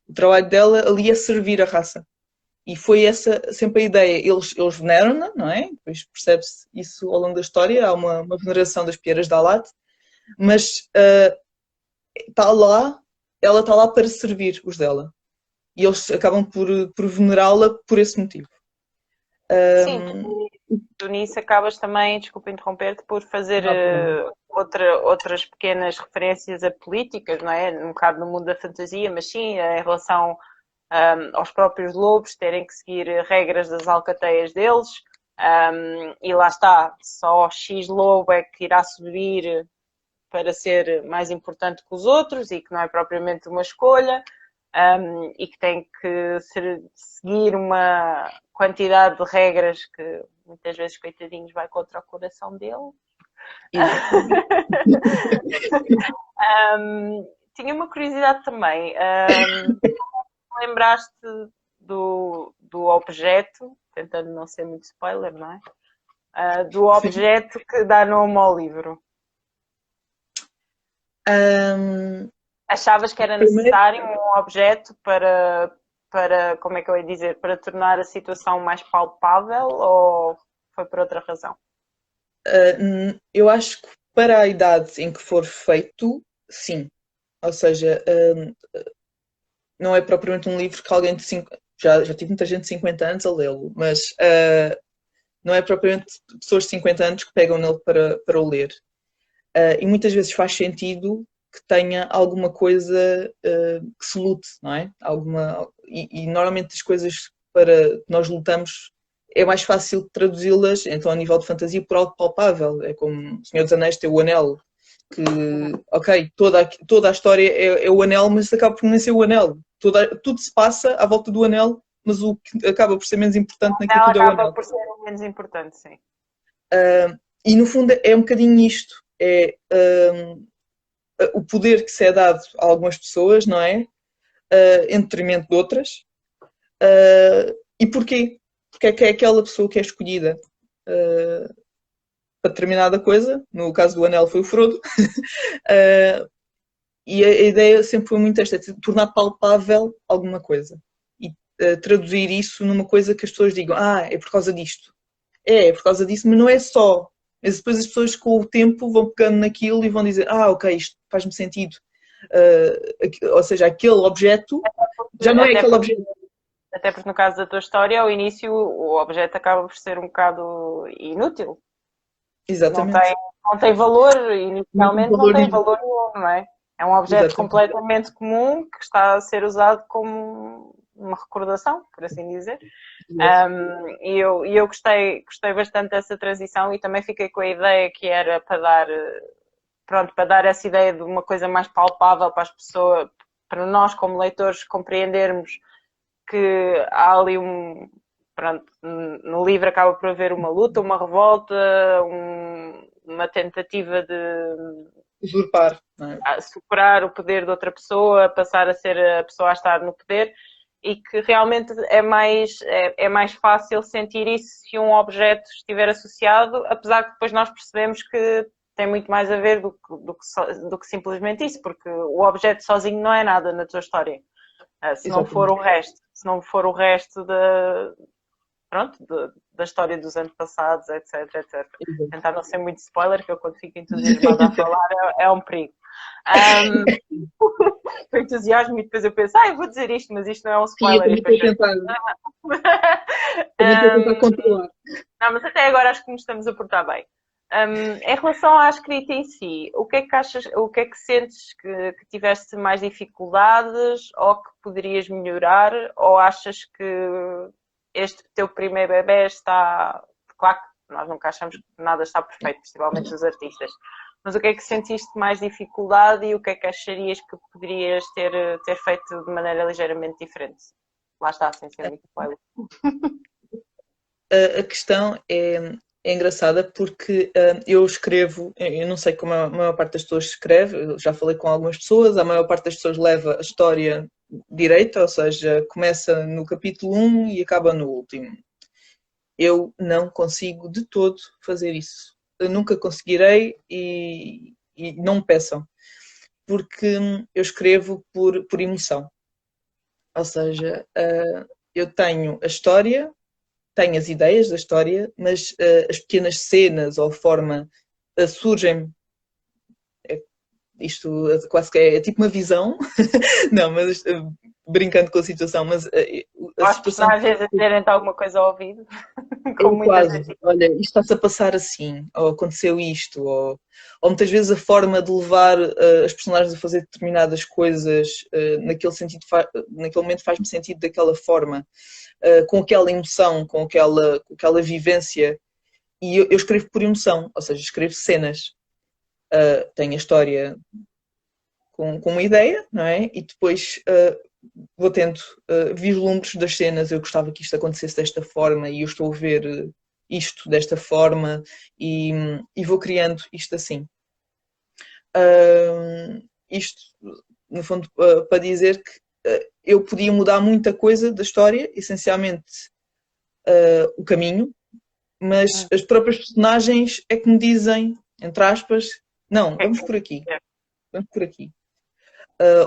O trabalho dela ali é servir a raça. E foi essa sempre a ideia. Eles veneram-na, não é? Depois percebe-se isso ao longo da história. Há uma veneração das pieiras da Alat. Mas ela está lá para servir os dela. E eles acabam por venerá-la por esse motivo. Sim, tu nisso acabas também, desculpa interromper-te, por fazer outras pequenas referências a políticas, não é? Um bocado no mundo da fantasia, mas sim, em relação aos próprios lobos terem que seguir regras das alcateias deles, e lá está, só X lobo é que irá subir para ser mais importante que os outros e que não é propriamente uma escolha, e que tem que seguir uma quantidade de regras que muitas vezes, coitadinhos, vai contra o coração dele. Tinha uma curiosidade também. Lembraste do objeto, tentando não ser muito spoiler, não é? Do objeto que dá nome ao livro. Achavas que era necessário um objeto para, como é que eu ia dizer, para tornar a situação mais palpável, ou foi por outra razão? Eu acho que para a idade em que for feito, sim. Ou seja, não é propriamente um livro que alguém de 5... Já tive muita gente de 50 anos a lê-lo, mas não é propriamente pessoas de 50 anos que pegam nele para o ler. E muitas vezes faz sentido que tenha alguma coisa que se lute, não é? E normalmente as coisas para que nós lutamos é mais fácil traduzi-las, então a nível de fantasia, por algo palpável. É como o Senhor dos Anéis tem o anel, que, ok, toda a história é o anel, mas acaba por nem ser o anel. Tudo se passa à volta do anel, mas o que acaba por ser menos importante naquilo tudo é o anel. Acaba por ser o menos importante, sim. E no fundo é um bocadinho isto. O poder que se é dado a algumas pessoas, não é? Em detrimento de outras. E porquê? Porque é que é aquela pessoa que é escolhida para determinada coisa, no caso do anel foi o Frodo, e a ideia sempre foi muito esta, de tornar palpável alguma coisa. E traduzir isso numa coisa que as pessoas digam, é por causa disto. É por causa disso, mas não é só. Mas depois as pessoas com o tempo vão pegando naquilo e vão dizer, ok, isto faz-me sentido. Ou seja, aquele objeto já não é aquele objeto. Até porque no caso da tua história, ao início o objeto acaba por ser um bocado inútil. Exatamente. Não tem valor, inicialmente não tem valor nenhum, não é? É um objeto completamente comum que está a ser usado como uma recordação, por assim dizer. E eu gostei bastante dessa transição e também fiquei com a ideia que era para dar essa ideia de uma coisa mais palpável para as pessoas, para nós como leitores compreendermos que há ali no livro acaba por haver uma luta, uma revolta, uma tentativa de usurpar, não é? superar o poder de outra pessoa, passar a ser a pessoa a estar no poder, e que realmente é mais fácil sentir isso se um objeto estiver associado, apesar que depois nós percebemos que tem muito mais a ver do que simplesmente isso, porque o objeto sozinho não é nada na tua história. Se não for o resto da história dos antepassados, etc. Tentar não ser muito spoiler, que eu quando fico entusiasmada a falar é um perigo. O entusiasmo e depois eu penso, eu vou dizer isto, mas isto não é um spoiler. Sim, eu tentar controlar. Não, mas até agora acho que nos estamos a portar bem. Em relação à escrita em si, o que é que achas, o que é que sentes que tiveste mais dificuldades ou que poderias melhorar, ou achas que este teu primeiro bebê está... Claro que nós nunca achamos que nada está perfeito, principalmente os artistas, mas o que é que sentiste mais dificuldade e o que é que acharias que poderias ter feito de maneira ligeiramente diferente? Lá está, sem ser muito spoiler. A questão é engraçada porque eu escrevo, eu não sei como a maior parte das pessoas escreve, eu já falei com algumas pessoas, a maior parte das pessoas leva a história direita, ou seja, começa no capítulo 1 e acaba no último. Eu não consigo de todo fazer isso. Eu nunca conseguirei e não me peçam, porque eu escrevo por emoção. Ou seja, eu tenho a história, tenho as ideias da história, mas as pequenas cenas ou a forma surgem. Isto quase que é tipo uma visão. Não, mas brincando com a situação, mas a situação... personagens a terem-te alguma coisa ao ouvido. Quase, olha, isto está-se a passar assim, ou aconteceu isto, ou muitas vezes a forma de levar as personagens a fazer determinadas coisas naquele momento faz-me sentido daquela forma. Com aquela emoção, com aquela vivência, e eu escrevo por emoção, ou seja, escrevo cenas. Tenho a história com uma ideia, não é? E depois vou tendo vislumbres das cenas. Eu gostava que isto acontecesse desta forma e eu estou a ver isto desta forma e vou criando isto assim. Isto, no fundo, para dizer que eu podia mudar muita coisa da história, essencialmente o caminho, mas as próprias personagens é que me dizem, entre aspas, não, vamos por aqui. Vamos por aqui.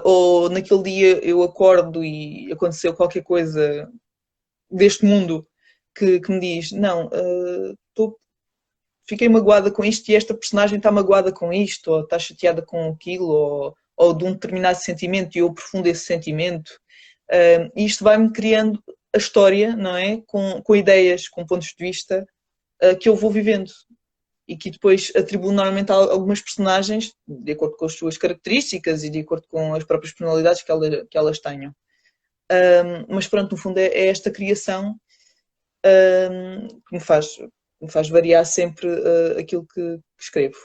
Ou naquele dia eu acordo e aconteceu qualquer coisa deste mundo que me diz, não, fiquei magoada com isto e esta personagem está magoada com isto, ou está chateada com aquilo, ou de um determinado sentimento e eu aprofundo esse sentimento. E isto vai-me criando a história, não é? Com ideias, com pontos de vista que eu vou vivendo e que depois atribuo normalmente a algumas personagens de acordo com as suas características e de acordo com as próprias personalidades que elas tenham. Mas pronto, no fundo é esta criação que me faz variar sempre aquilo que escrevo.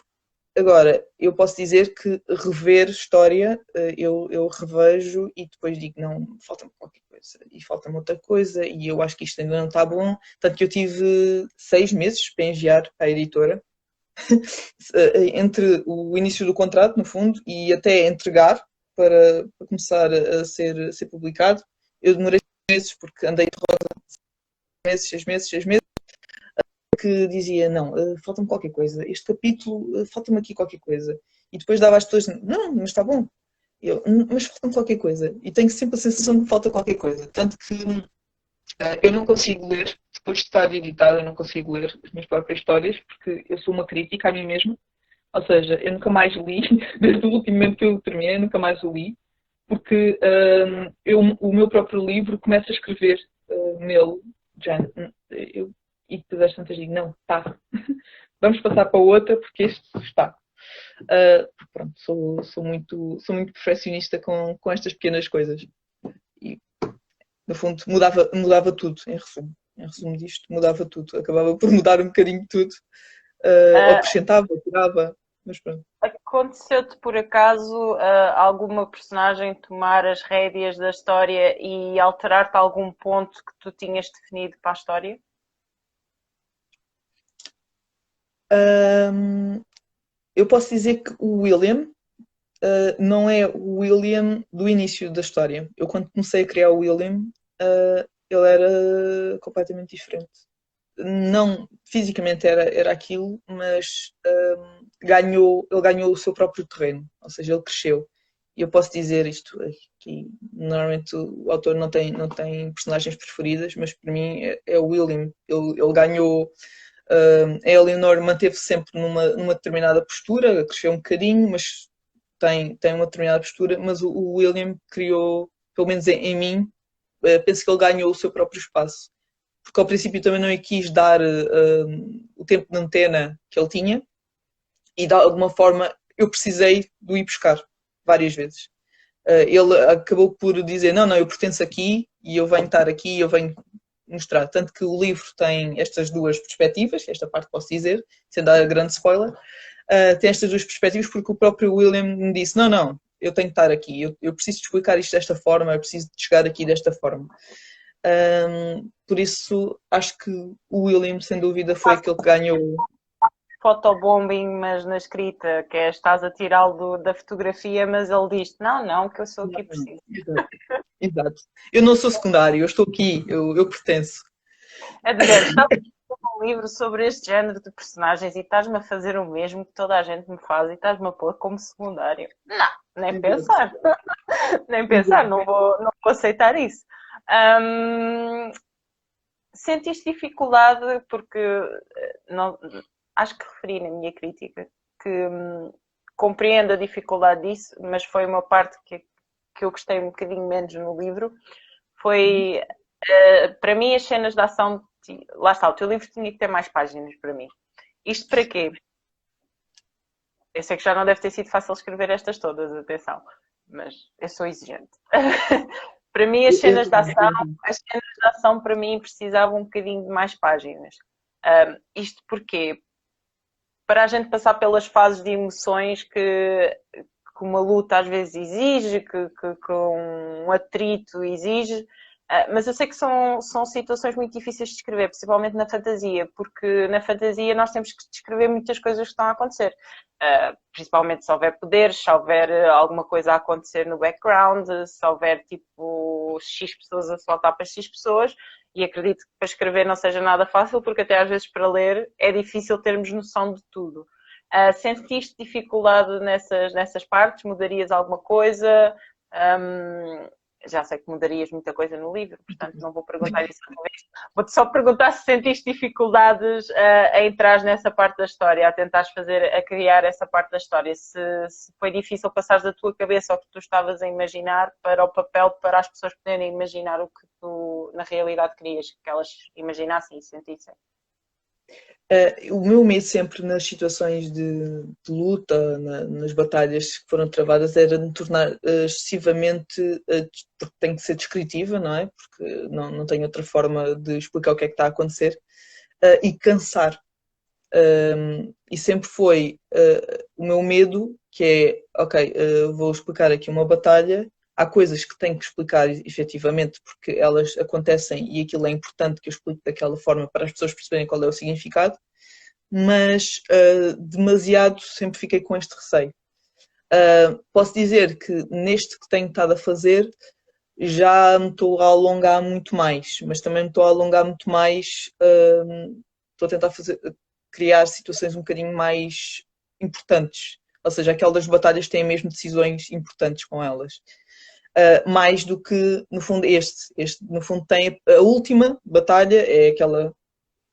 Agora, eu posso dizer que rever história, eu revejo e depois digo, não, falta-me qualquer coisa e falta-me outra coisa e eu acho que isto ainda não está bom. Tanto que eu tive 6 meses para enviar à editora, entre o início do contrato, no fundo, e até entregar para começar a ser publicado. Eu demorei 6 meses porque andei de rosa 6 meses, que dizia, não, falta-me qualquer coisa, este capítulo, falta-me aqui qualquer coisa. E depois dava às pessoas, não, mas está bom. Mas falta qualquer coisa. E tenho sempre a sensação que falta qualquer coisa. Tanto que eu não consigo ler, depois de estar editada, eu não consigo ler as minhas próprias histórias, porque eu sou uma crítica a mim mesma. Ou seja, eu nunca mais li, desde o último momento que eu terminei, eu nunca mais o li, porque o meu próprio livro começa a escrever nele, já, e depois às tantas digo, não, tá, vamos passar para outra, porque este está. Pronto, sou muito perfeccionista com estas pequenas coisas. E, no fundo, mudava tudo, em resumo. Em resumo disto, mudava tudo. Acabava por mudar um bocadinho tudo. Acrescentava, tirava, mas pronto. Aconteceu-te por acaso alguma personagem tomar as rédeas da história e alterar-te algum ponto que tu tinhas definido para a história? Eu posso dizer que o William não é o William do início da história. Eu, quando comecei a criar o William, ele era completamente diferente. Não fisicamente era aquilo, mas ele ganhou o seu próprio terreno, ou seja, ele cresceu. E eu posso dizer isto aqui, normalmente o autor não tem personagens preferidas, mas para mim é o William. Ele ganhou, a Eleanor manteve-se sempre numa determinada postura, cresceu um bocadinho, mas tem uma determinada postura, mas o William criou, pelo menos em mim, penso que ele ganhou o seu próprio espaço. Porque ao princípio também não lhe quis dar o tempo de antena que ele tinha, e de alguma forma eu precisei de o ir buscar várias vezes. Ele acabou por dizer, não, eu pertenço aqui, e eu venho estar aqui, e eu venho mostrar. Tanto que o livro tem estas duas perspectivas, esta parte posso dizer, sem dar grande spoiler, tem estas duas perspectivas porque o próprio William me disse, não, eu tenho que estar aqui, eu preciso de explicar isto desta forma, eu preciso de chegar aqui desta forma. Por isso, acho que o William, sem dúvida, foi aquele que ganhou. Photobombing, mas na escrita, que é estás a tirá-lo da fotografia, mas ele diz não, que eu sou aqui preciso. Exato. Eu não sou secundário, eu estou aqui, eu pertenço. É de género, estás a fazer um livro sobre este género de personagens e estás-me a fazer o mesmo que toda a gente me faz e estás-me a pôr como secundário. Não, nem pensar. Nem pensar, não vou aceitar isso. Sentiste dificuldade porque acho que referi na minha crítica que compreendo a dificuldade disso, mas foi uma parte que eu gostei um bocadinho menos no livro. Foi, para mim, as cenas de ação. Lá está, o teu livro tinha que ter mais páginas para mim. Isto para quê? Eu sei que já não deve ter sido fácil escrever estas todas, atenção, mas eu sou exigente. Para mim, as cenas de ação para mim precisavam um bocadinho de mais páginas. Isto porquê? Para a gente passar pelas fases de emoções que uma luta às vezes exige, que um atrito exige, mas eu sei que são situações muito difíceis de descrever, principalmente na fantasia, porque na fantasia nós temos que descrever muitas coisas que estão a acontecer. Principalmente se houver poderes, se houver alguma coisa a acontecer no background, se houver tipo X pessoas a soltar para X pessoas, e acredito que para escrever não seja nada fácil, porque até às vezes para ler é difícil termos noção de tudo. Sentiste dificuldade nessas partes? Mudarias alguma coisa? Já sei que mudarias muita coisa no livro, portanto não vou perguntar isso outra vez. Vou-te só perguntar se sentiste dificuldades a entrar nessa parte da história, a criar essa parte da história. Se foi difícil passares da tua cabeça o que tu estavas a imaginar para o papel, para as pessoas poderem imaginar o que tu na realidade querias que elas imaginassem e sentissem. O meu medo sempre nas situações de luta, nas batalhas que foram travadas, era me tornar excessivamente, porque tem que ser descritiva, não é? Porque não tenho outra forma de explicar o que é que está a acontecer, e cansar. E sempre foi o meu medo, que é, ok, vou explicar aqui uma batalha, há coisas que tenho que explicar efetivamente porque elas acontecem e aquilo é importante que eu explique daquela forma para as pessoas perceberem qual é o significado, mas demasiado sempre fiquei com este receio. Posso dizer que neste que tenho estado a fazer já me estou a alongar muito mais, mas também me estou a alongar muito mais, estou a tentar criar situações um bocadinho mais importantes. Ou seja, aquelas batalhas têm mesmo decisões importantes com elas. Mais do que, no fundo, este. Este, no fundo, tem a última batalha, é aquela.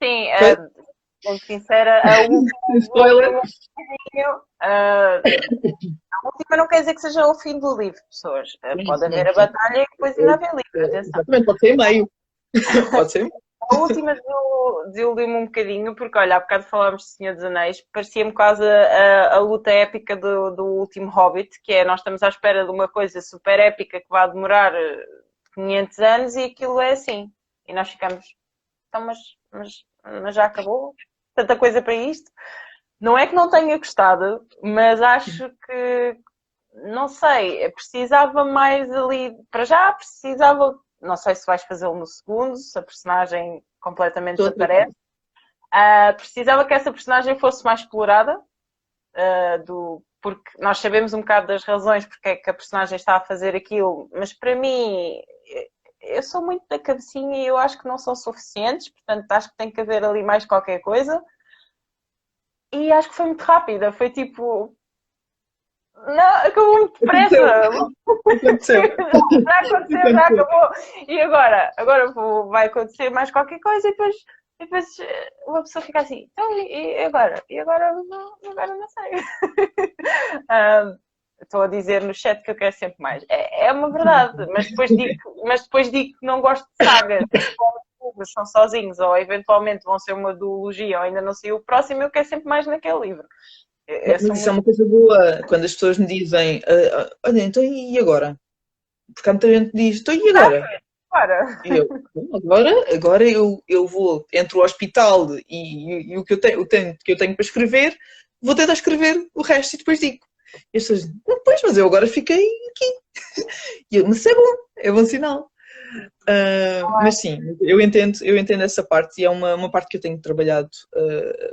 Sim, Foi? sendo sincera, a última Spoiler! a última não quer dizer que seja o fim do livro, pessoas. Pode haver a batalha e depois ainda haver livro, atenção. Exatamente, pode ser meio. Pode ser. A última desiludiu-me um bocadinho, porque olha, há bocado falámos de Senhor dos Anéis, parecia-me quase a luta épica do último Hobbit, que é nós estamos à espera de uma coisa super épica que vai demorar 500 anos e aquilo é assim. E nós ficamos, então, mas já acabou? Tanta coisa para isto? Não é que não tenha gostado, mas acho que, não sei, precisava mais ali, para já precisava, não sei se vais fazê-lo no segundo, se a personagem completamente desaparece. Precisava que essa personagem fosse mais explorada, porque nós sabemos um bocado das razões porque é que a personagem está a fazer aquilo, mas para mim, eu sou muito da cabecinha e eu acho que não são suficientes, portanto acho que tem que haver ali mais qualquer coisa. E acho que foi muito rápida, foi tipo. Não, acabou muito depressa. Aconteceu. Já aconteceu, já acabou. E agora? Agora vai acontecer mais qualquer coisa e depois uma pessoa fica assim, então e agora? E agora não sei. Estou a dizer no chat que eu quero sempre mais. É uma verdade, mas depois digo que não gosto de sagas. São sozinhos ou eventualmente vão ser uma duologia ou ainda não sei o próximo, eu quero sempre mais naquele livro. Mas isso é uma coisa boa quando as pessoas me dizem olha, então e agora? Porque há muita gente que diz, então e agora? E eu, agora eu vou entre o hospital e o que eu tenho para escrever, vou tentar escrever o resto e depois digo. E as pessoas dizem, pois, mas eu agora fiquei aqui. E eu, mas é bom sinal. Mas sim, eu entendo essa parte e é uma parte que eu tenho trabalhado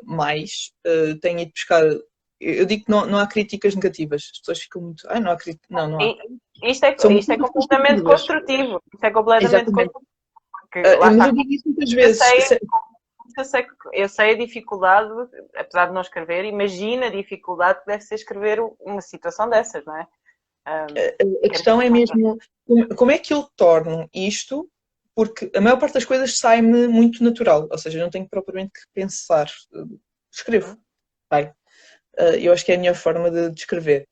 mais. Tenho ido buscar. Eu digo que não há críticas negativas. As pessoas ficam muito. Não há crítica. Não há. Isto é completamente construtivo. Isto é completamente construtivo. Mas eu digo isso muitas vezes. Eu sei a dificuldade, apesar de não escrever, imagina a dificuldade que deve ser escrever uma situação dessas, não é? A questão é mesmo como é que eu torno isto, porque a maior parte das coisas sai-me muito natural, ou seja, eu não tenho propriamente que pensar, escrevo. Eu acho que é a melhor forma de escrever.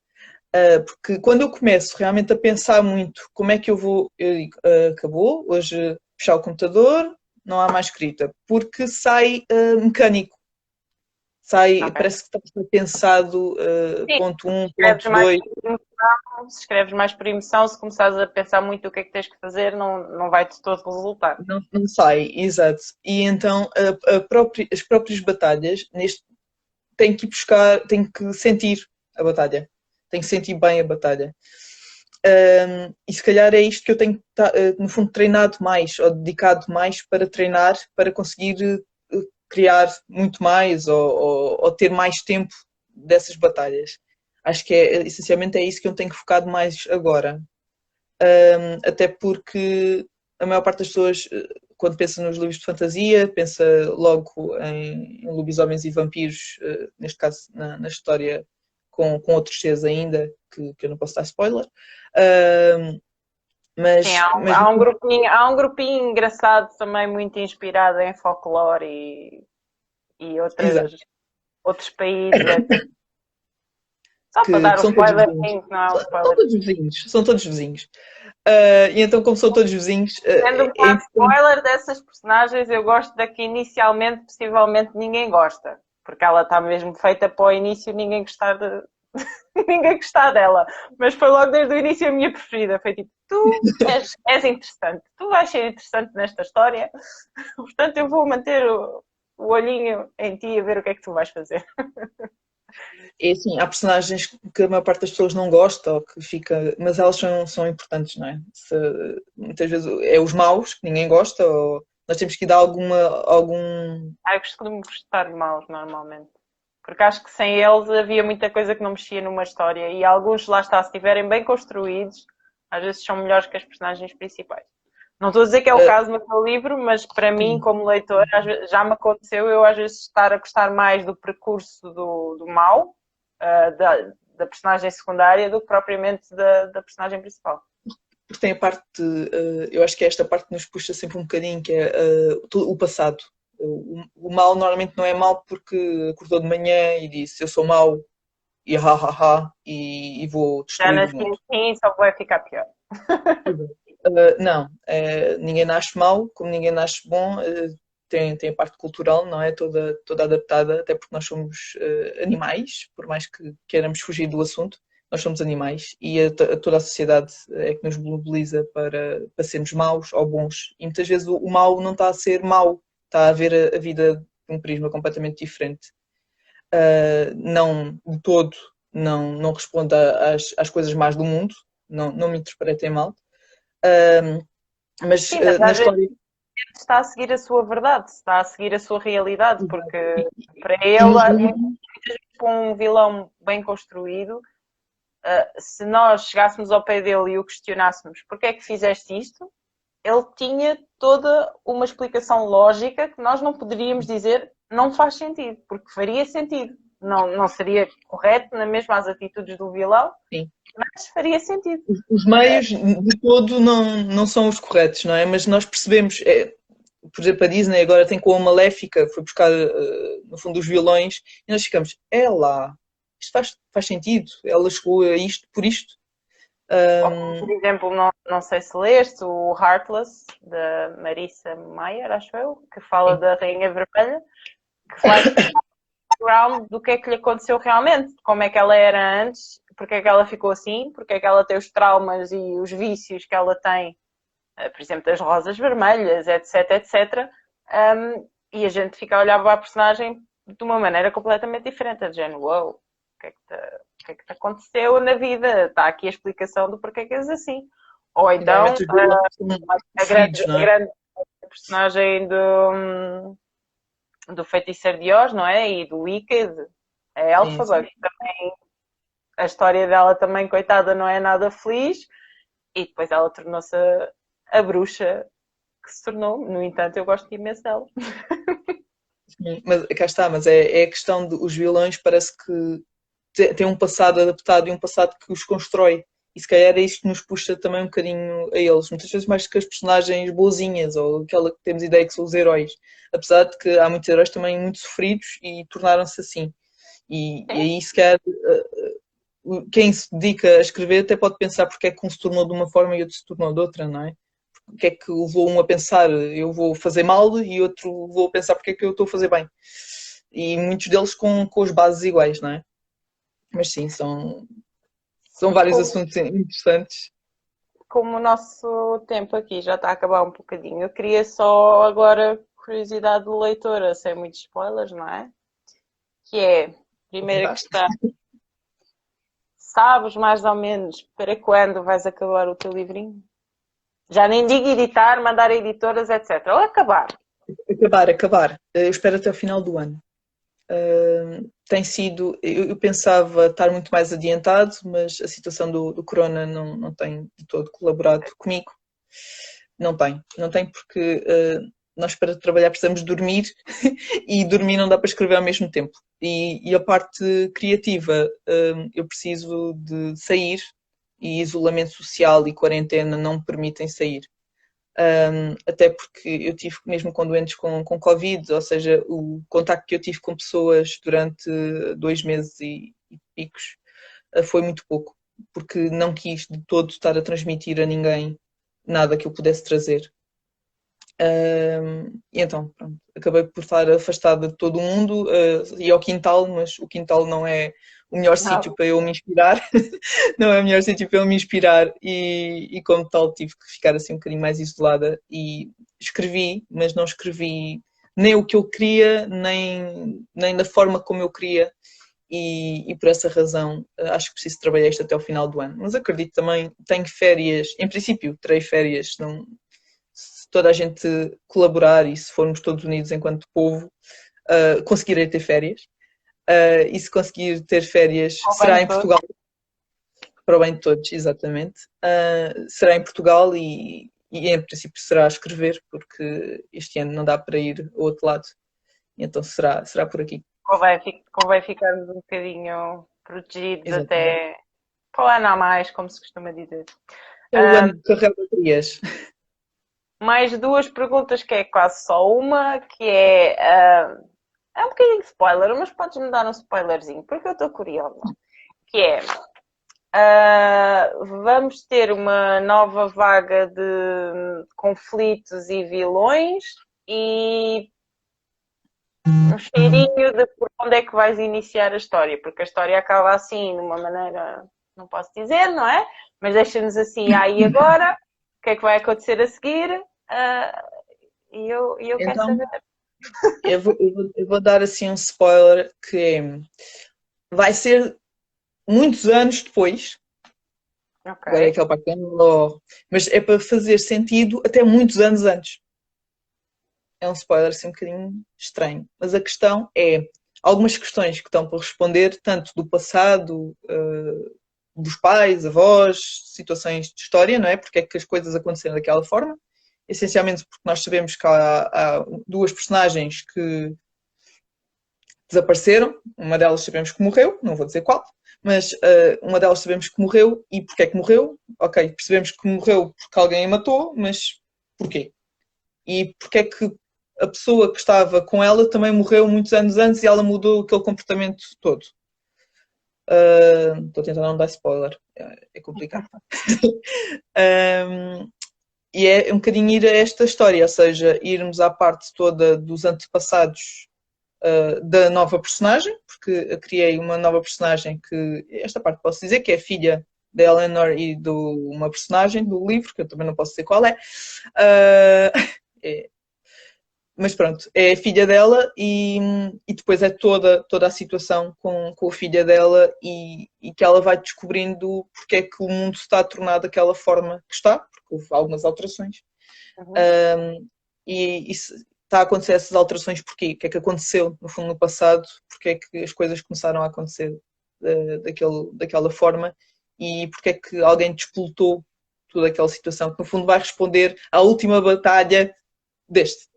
Porque quando eu começo realmente a pensar muito como é que eu digo, acabou, hoje fechar o computador, não há mais escrita, porque sai mecânico. Parece que está pensado ponto 1, ponto 2. Se escreves mais por emoção, se começares a pensar muito o que é que tens que fazer, não vai de todo resultar. Não sai, exato. E então as próprias batalhas tenho que ir buscar, tenho que sentir a batalha. Tenho que sentir bem a batalha. E se calhar é isto que eu tenho, no fundo, treinado mais, ou dedicado mais para treinar, para conseguir criar muito mais ou ter mais tempo dessas batalhas. Acho que essencialmente é isso que eu tenho focado mais agora. Até porque a maior parte das pessoas, quando pensa nos livros de fantasia, pensa logo em lobisomens e vampiros, neste caso na história com outros seres ainda, que eu não posso dar spoiler. Mas, sim, há um grupinho engraçado também, muito inspirado em folclore e outros países. Só para dar um spoiler, não é um spoiler. São todos vizinhos. E então, como são todos vizinhos. Sendo um bocado spoiler dessas personagens, eu gosto da que inicialmente, possivelmente, ninguém gosta. Porque ela está mesmo feita para o início ninguém gostar dela. Mas foi logo desde o início a minha preferida. Foi tipo, tu és interessante. Tu vais ser interessante nesta história. Portanto, eu vou manter o olhinho em ti a ver o que é que tu vais fazer. É assim, há personagens que a maior parte das pessoas não gosta ou que fica, mas elas são importantes, não é? Muitas vezes é os maus que ninguém gosta ou nós temos que dar algum... Eu costumo gostar de maus normalmente, porque acho que sem eles havia muita coisa que não mexia numa história e alguns, lá está, se estiverem bem construídos, às vezes são melhores que as personagens principais. Não estou a dizer que é o caso no meu livro, mas para mim, como leitor, já me aconteceu eu às vezes estar a gostar mais do percurso do mau, da personagem secundária do que propriamente da personagem principal. Porque tem a parte, eu acho que esta parte que nos puxa sempre um bocadinho, que é o passado. O mal normalmente não é mau porque acordou de manhã e disse eu sou mau e ha ha ha e vou Já destruir o nasci mundo. assim, só vai ficar pior. Não, ninguém nasce mau, como ninguém nasce bom, tem a parte cultural, não é? Toda adaptada, até porque nós somos animais, por mais que queiramos fugir do assunto, nós somos animais e toda a sociedade é que nos mobiliza para sermos maus ou bons. E muitas vezes o mau não está a ser mau, está a ver a vida de um prisma completamente diferente. Não, de todo, não responde às coisas más do mundo, não me interpretem mal. Mas Sim, mas na às vezes história. está a seguir a sua verdade, está a seguir a sua realidade, porque para E ele, nos para um vilão bem construído, se nós chegássemos ao pé dele e o questionássemos porque é que fizeste isto, ele tinha toda uma explicação lógica que nós não poderíamos dizer não faz sentido, porque faria sentido. Não seria correto na mesma as atitudes do vilão, sim, mas faria sentido. os meios de todo não são os corretos, não é? Mas nós percebemos, por exemplo, a Disney agora tem com a Maléfica, foi buscar, no fundo, os vilões, e nós ficamos, é lá, isto faz sentido, ela chegou a isto por isto. Por exemplo, não sei se leste o Heartless, da Marissa Mayer, acho eu, que fala Sim. da Rainha Vermelha, que faz background do que é que lhe aconteceu realmente, como é que ela era antes, porque é que ela ficou assim, porque é que ela tem os traumas e os vícios que ela tem, por exemplo, das rosas vermelhas, etc, etc. E a gente fica a olhar para a personagem de uma maneira completamente diferente, a género, wow, o que é que te aconteceu na vida? Está aqui a explicação do porquê que és assim. Ou então, Normalmente os vilões são a sofridos, não é? grande personagem do Feiticeiro de Oz, não é? E do Wicked, a Sim, Elphaba, sim. que também, a história dela também, coitada, não é nada feliz. E depois ela tornou-se a bruxa que se tornou. No entanto, eu gosto imenso dela. Sim, mas cá está, mas é a questão dos vilões, parece que tem um passado adaptado e um passado que os constrói. E se calhar é isso que nos puxa também um bocadinho a eles. Muitas vezes mais que as personagens boazinhas ou aquela que temos ideia que são os heróis. Apesar de que há muitos heróis também muito sofridos e tornaram-se assim. E aí se calhar quem se dedica a escrever até pode pensar porque é que um se tornou de uma forma e outro se tornou de outra, não é? O que é que levou um a pensar eu vou fazer mal e outro levou a pensar porque é que eu estou a fazer bem. E muitos deles com as bases iguais, não é? Mas sim, são vários assuntos interessantes. Como o nosso tempo aqui já está a acabar um bocadinho, eu queria só agora curiosidade do leitora, sem muitos spoilers, não é? Que é, primeira questão, sabes mais ou menos para quando vais acabar o teu livrinho? Já nem digo editar, mandar editoras, etc. Ou acabar. Acabar. Eu espero até o final do ano. Tem sido, eu pensava estar muito mais adiantado, mas a situação do corona não tem de todo colaborado comigo. Não tem porque nós para trabalhar precisamos dormir e dormir não dá para escrever ao mesmo tempo. E a parte criativa, eu preciso de sair e isolamento social e quarentena não me permitem sair. Até porque eu tive mesmo com doentes com Covid, ou seja, o contacto que eu tive com pessoas durante 2 meses e picos foi muito pouco, porque não quis de todo estar a transmitir a ninguém nada que eu pudesse trazer. E então, pronto, acabei por estar afastada de todo o mundo e ao quintal, mas o quintal não é o melhor sítio para eu me inspirar, não é o melhor sítio para eu me inspirar e como tal tive que ficar assim um bocadinho mais isolada e escrevi, mas não escrevi nem o que eu queria, nem da forma como eu queria e por essa razão acho que preciso trabalhar isto até ao final do ano. Mas acredito também, tenho férias, em princípio terei férias, não se toda a gente colaborar e se formos todos unidos enquanto povo, conseguirei ter férias. E se conseguir ter férias, será em Portugal. Para o bem de todos, exatamente. Será em Portugal e em princípio será a escrever, porque este ano não dá para ir ao outro lado. E então será por aqui. Convém ficarmos um bocadinho protegidos Exatamente. até para o ano a mais, como se costuma dizer. É o ano de carreira de baterias. Mais duas perguntas, que é quase só uma, que é um bocadinho de spoiler, mas podes-me dar um spoilerzinho, porque eu estou curiosa. Que é, vamos ter uma nova vaga de conflitos e vilões e um cheirinho de por onde é que vais iniciar a história, porque a história acaba assim, de uma maneira, não posso dizer, não é? Mas deixa-nos assim, aí agora, o que é que vai acontecer a seguir? E eu quero Então, saber. eu vou dar assim um spoiler que vai ser muitos anos depois. Agora é Ok. aquele bacana, mas é para fazer sentido até muitos anos antes. É um spoiler assim um bocadinho estranho. Mas a questão é, algumas questões que estão para responder, tanto do passado, dos pais, avós, situações de história, não é? Porque é que as coisas aconteceram daquela forma. Essencialmente porque nós sabemos que há duas personagens que desapareceram. Uma delas sabemos que morreu, não vou dizer qual, mas uma delas sabemos que morreu. E porquê é que morreu? Ok, percebemos que morreu porque alguém a matou, mas porquê? E porque é que a pessoa que estava com ela também morreu muitos anos antes e ela mudou aquele comportamento todo. Estou a tentar não dar spoiler, é complicado. E é um bocadinho ir a esta história, ou seja, irmos à parte toda dos antepassados da nova personagem, porque eu criei uma nova personagem que, esta parte posso dizer, que é filha da Eleanor e de uma personagem do livro, que eu também não posso dizer qual é. Mas pronto, é a filha dela e depois é toda a situação com a filha dela e que ela vai descobrindo porque é que o mundo está tornado daquela forma que está, porque houve algumas alterações. E está a acontecer essas alterações porquê? O que é que aconteceu no fundo no passado? Porque é que as coisas começaram a acontecer daquela forma e porque é que alguém despoltou toda aquela situação que no fundo vai responder à última batalha deste.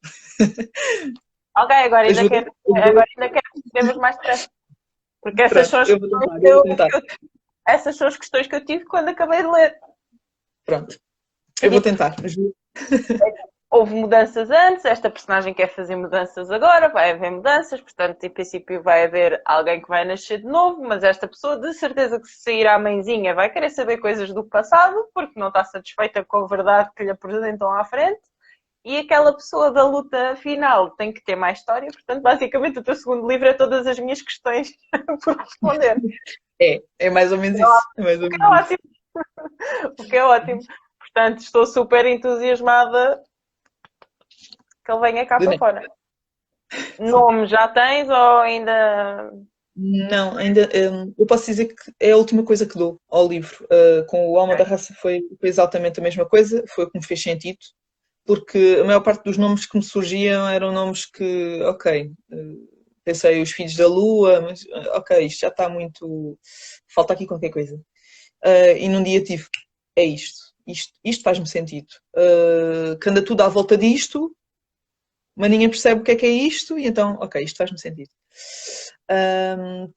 Ok, agora ainda Ajuda? quero que escrevas mais depressa. Porque essas Pronto, são as eu vou questões tentar, eu vou tentar. essas são as questões que eu tive quando acabei de ler. Pronto, eu vou tentar. Ajuda. Houve mudanças antes, esta personagem quer fazer mudanças agora, vai haver mudanças, portanto, em princípio vai haver alguém que vai nascer de novo, mas esta pessoa, de certeza que se sair à mãezinha, vai querer saber coisas do passado, porque não está satisfeita com a verdade que lhe apresentam à frente. E aquela pessoa da luta final tem que ter mais história, portanto, basicamente, o teu segundo livro é todas as minhas questões por responder. É mais ou menos isso. É mais ou O que é menos isso. ótimo. O que é ótimo. Portanto, estou super entusiasmada que ele venha cá para fora. Nome já tens ou ainda... Não, ainda eu posso dizer que é a última coisa que dou ao livro. Com o Alma da Raça foi exatamente a mesma coisa, foi o que me fez sentido, porque a maior parte dos nomes que me surgiam eram nomes que, ok, pensei os Filhos da Lua, mas ok, isto já está muito. Falta aqui qualquer coisa. E num dia tive, é isto faz-me sentido. Que anda tudo à volta disto, mas ninguém percebe o que é isto, e então, ok, isto faz-me sentido.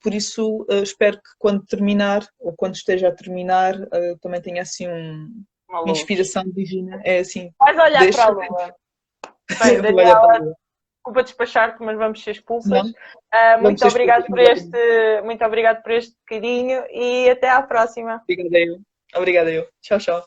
Por isso, espero que quando terminar, ou quando esteja a terminar, também tenha assim uma inspiração divina. É assim. Vais olhar para a lua. Bem, Daniela, desculpa despachar-te, mas vamos ser expulsas. Muito obrigado por este bocadinho e até à próxima. Obrigada eu. Tchau, tchau.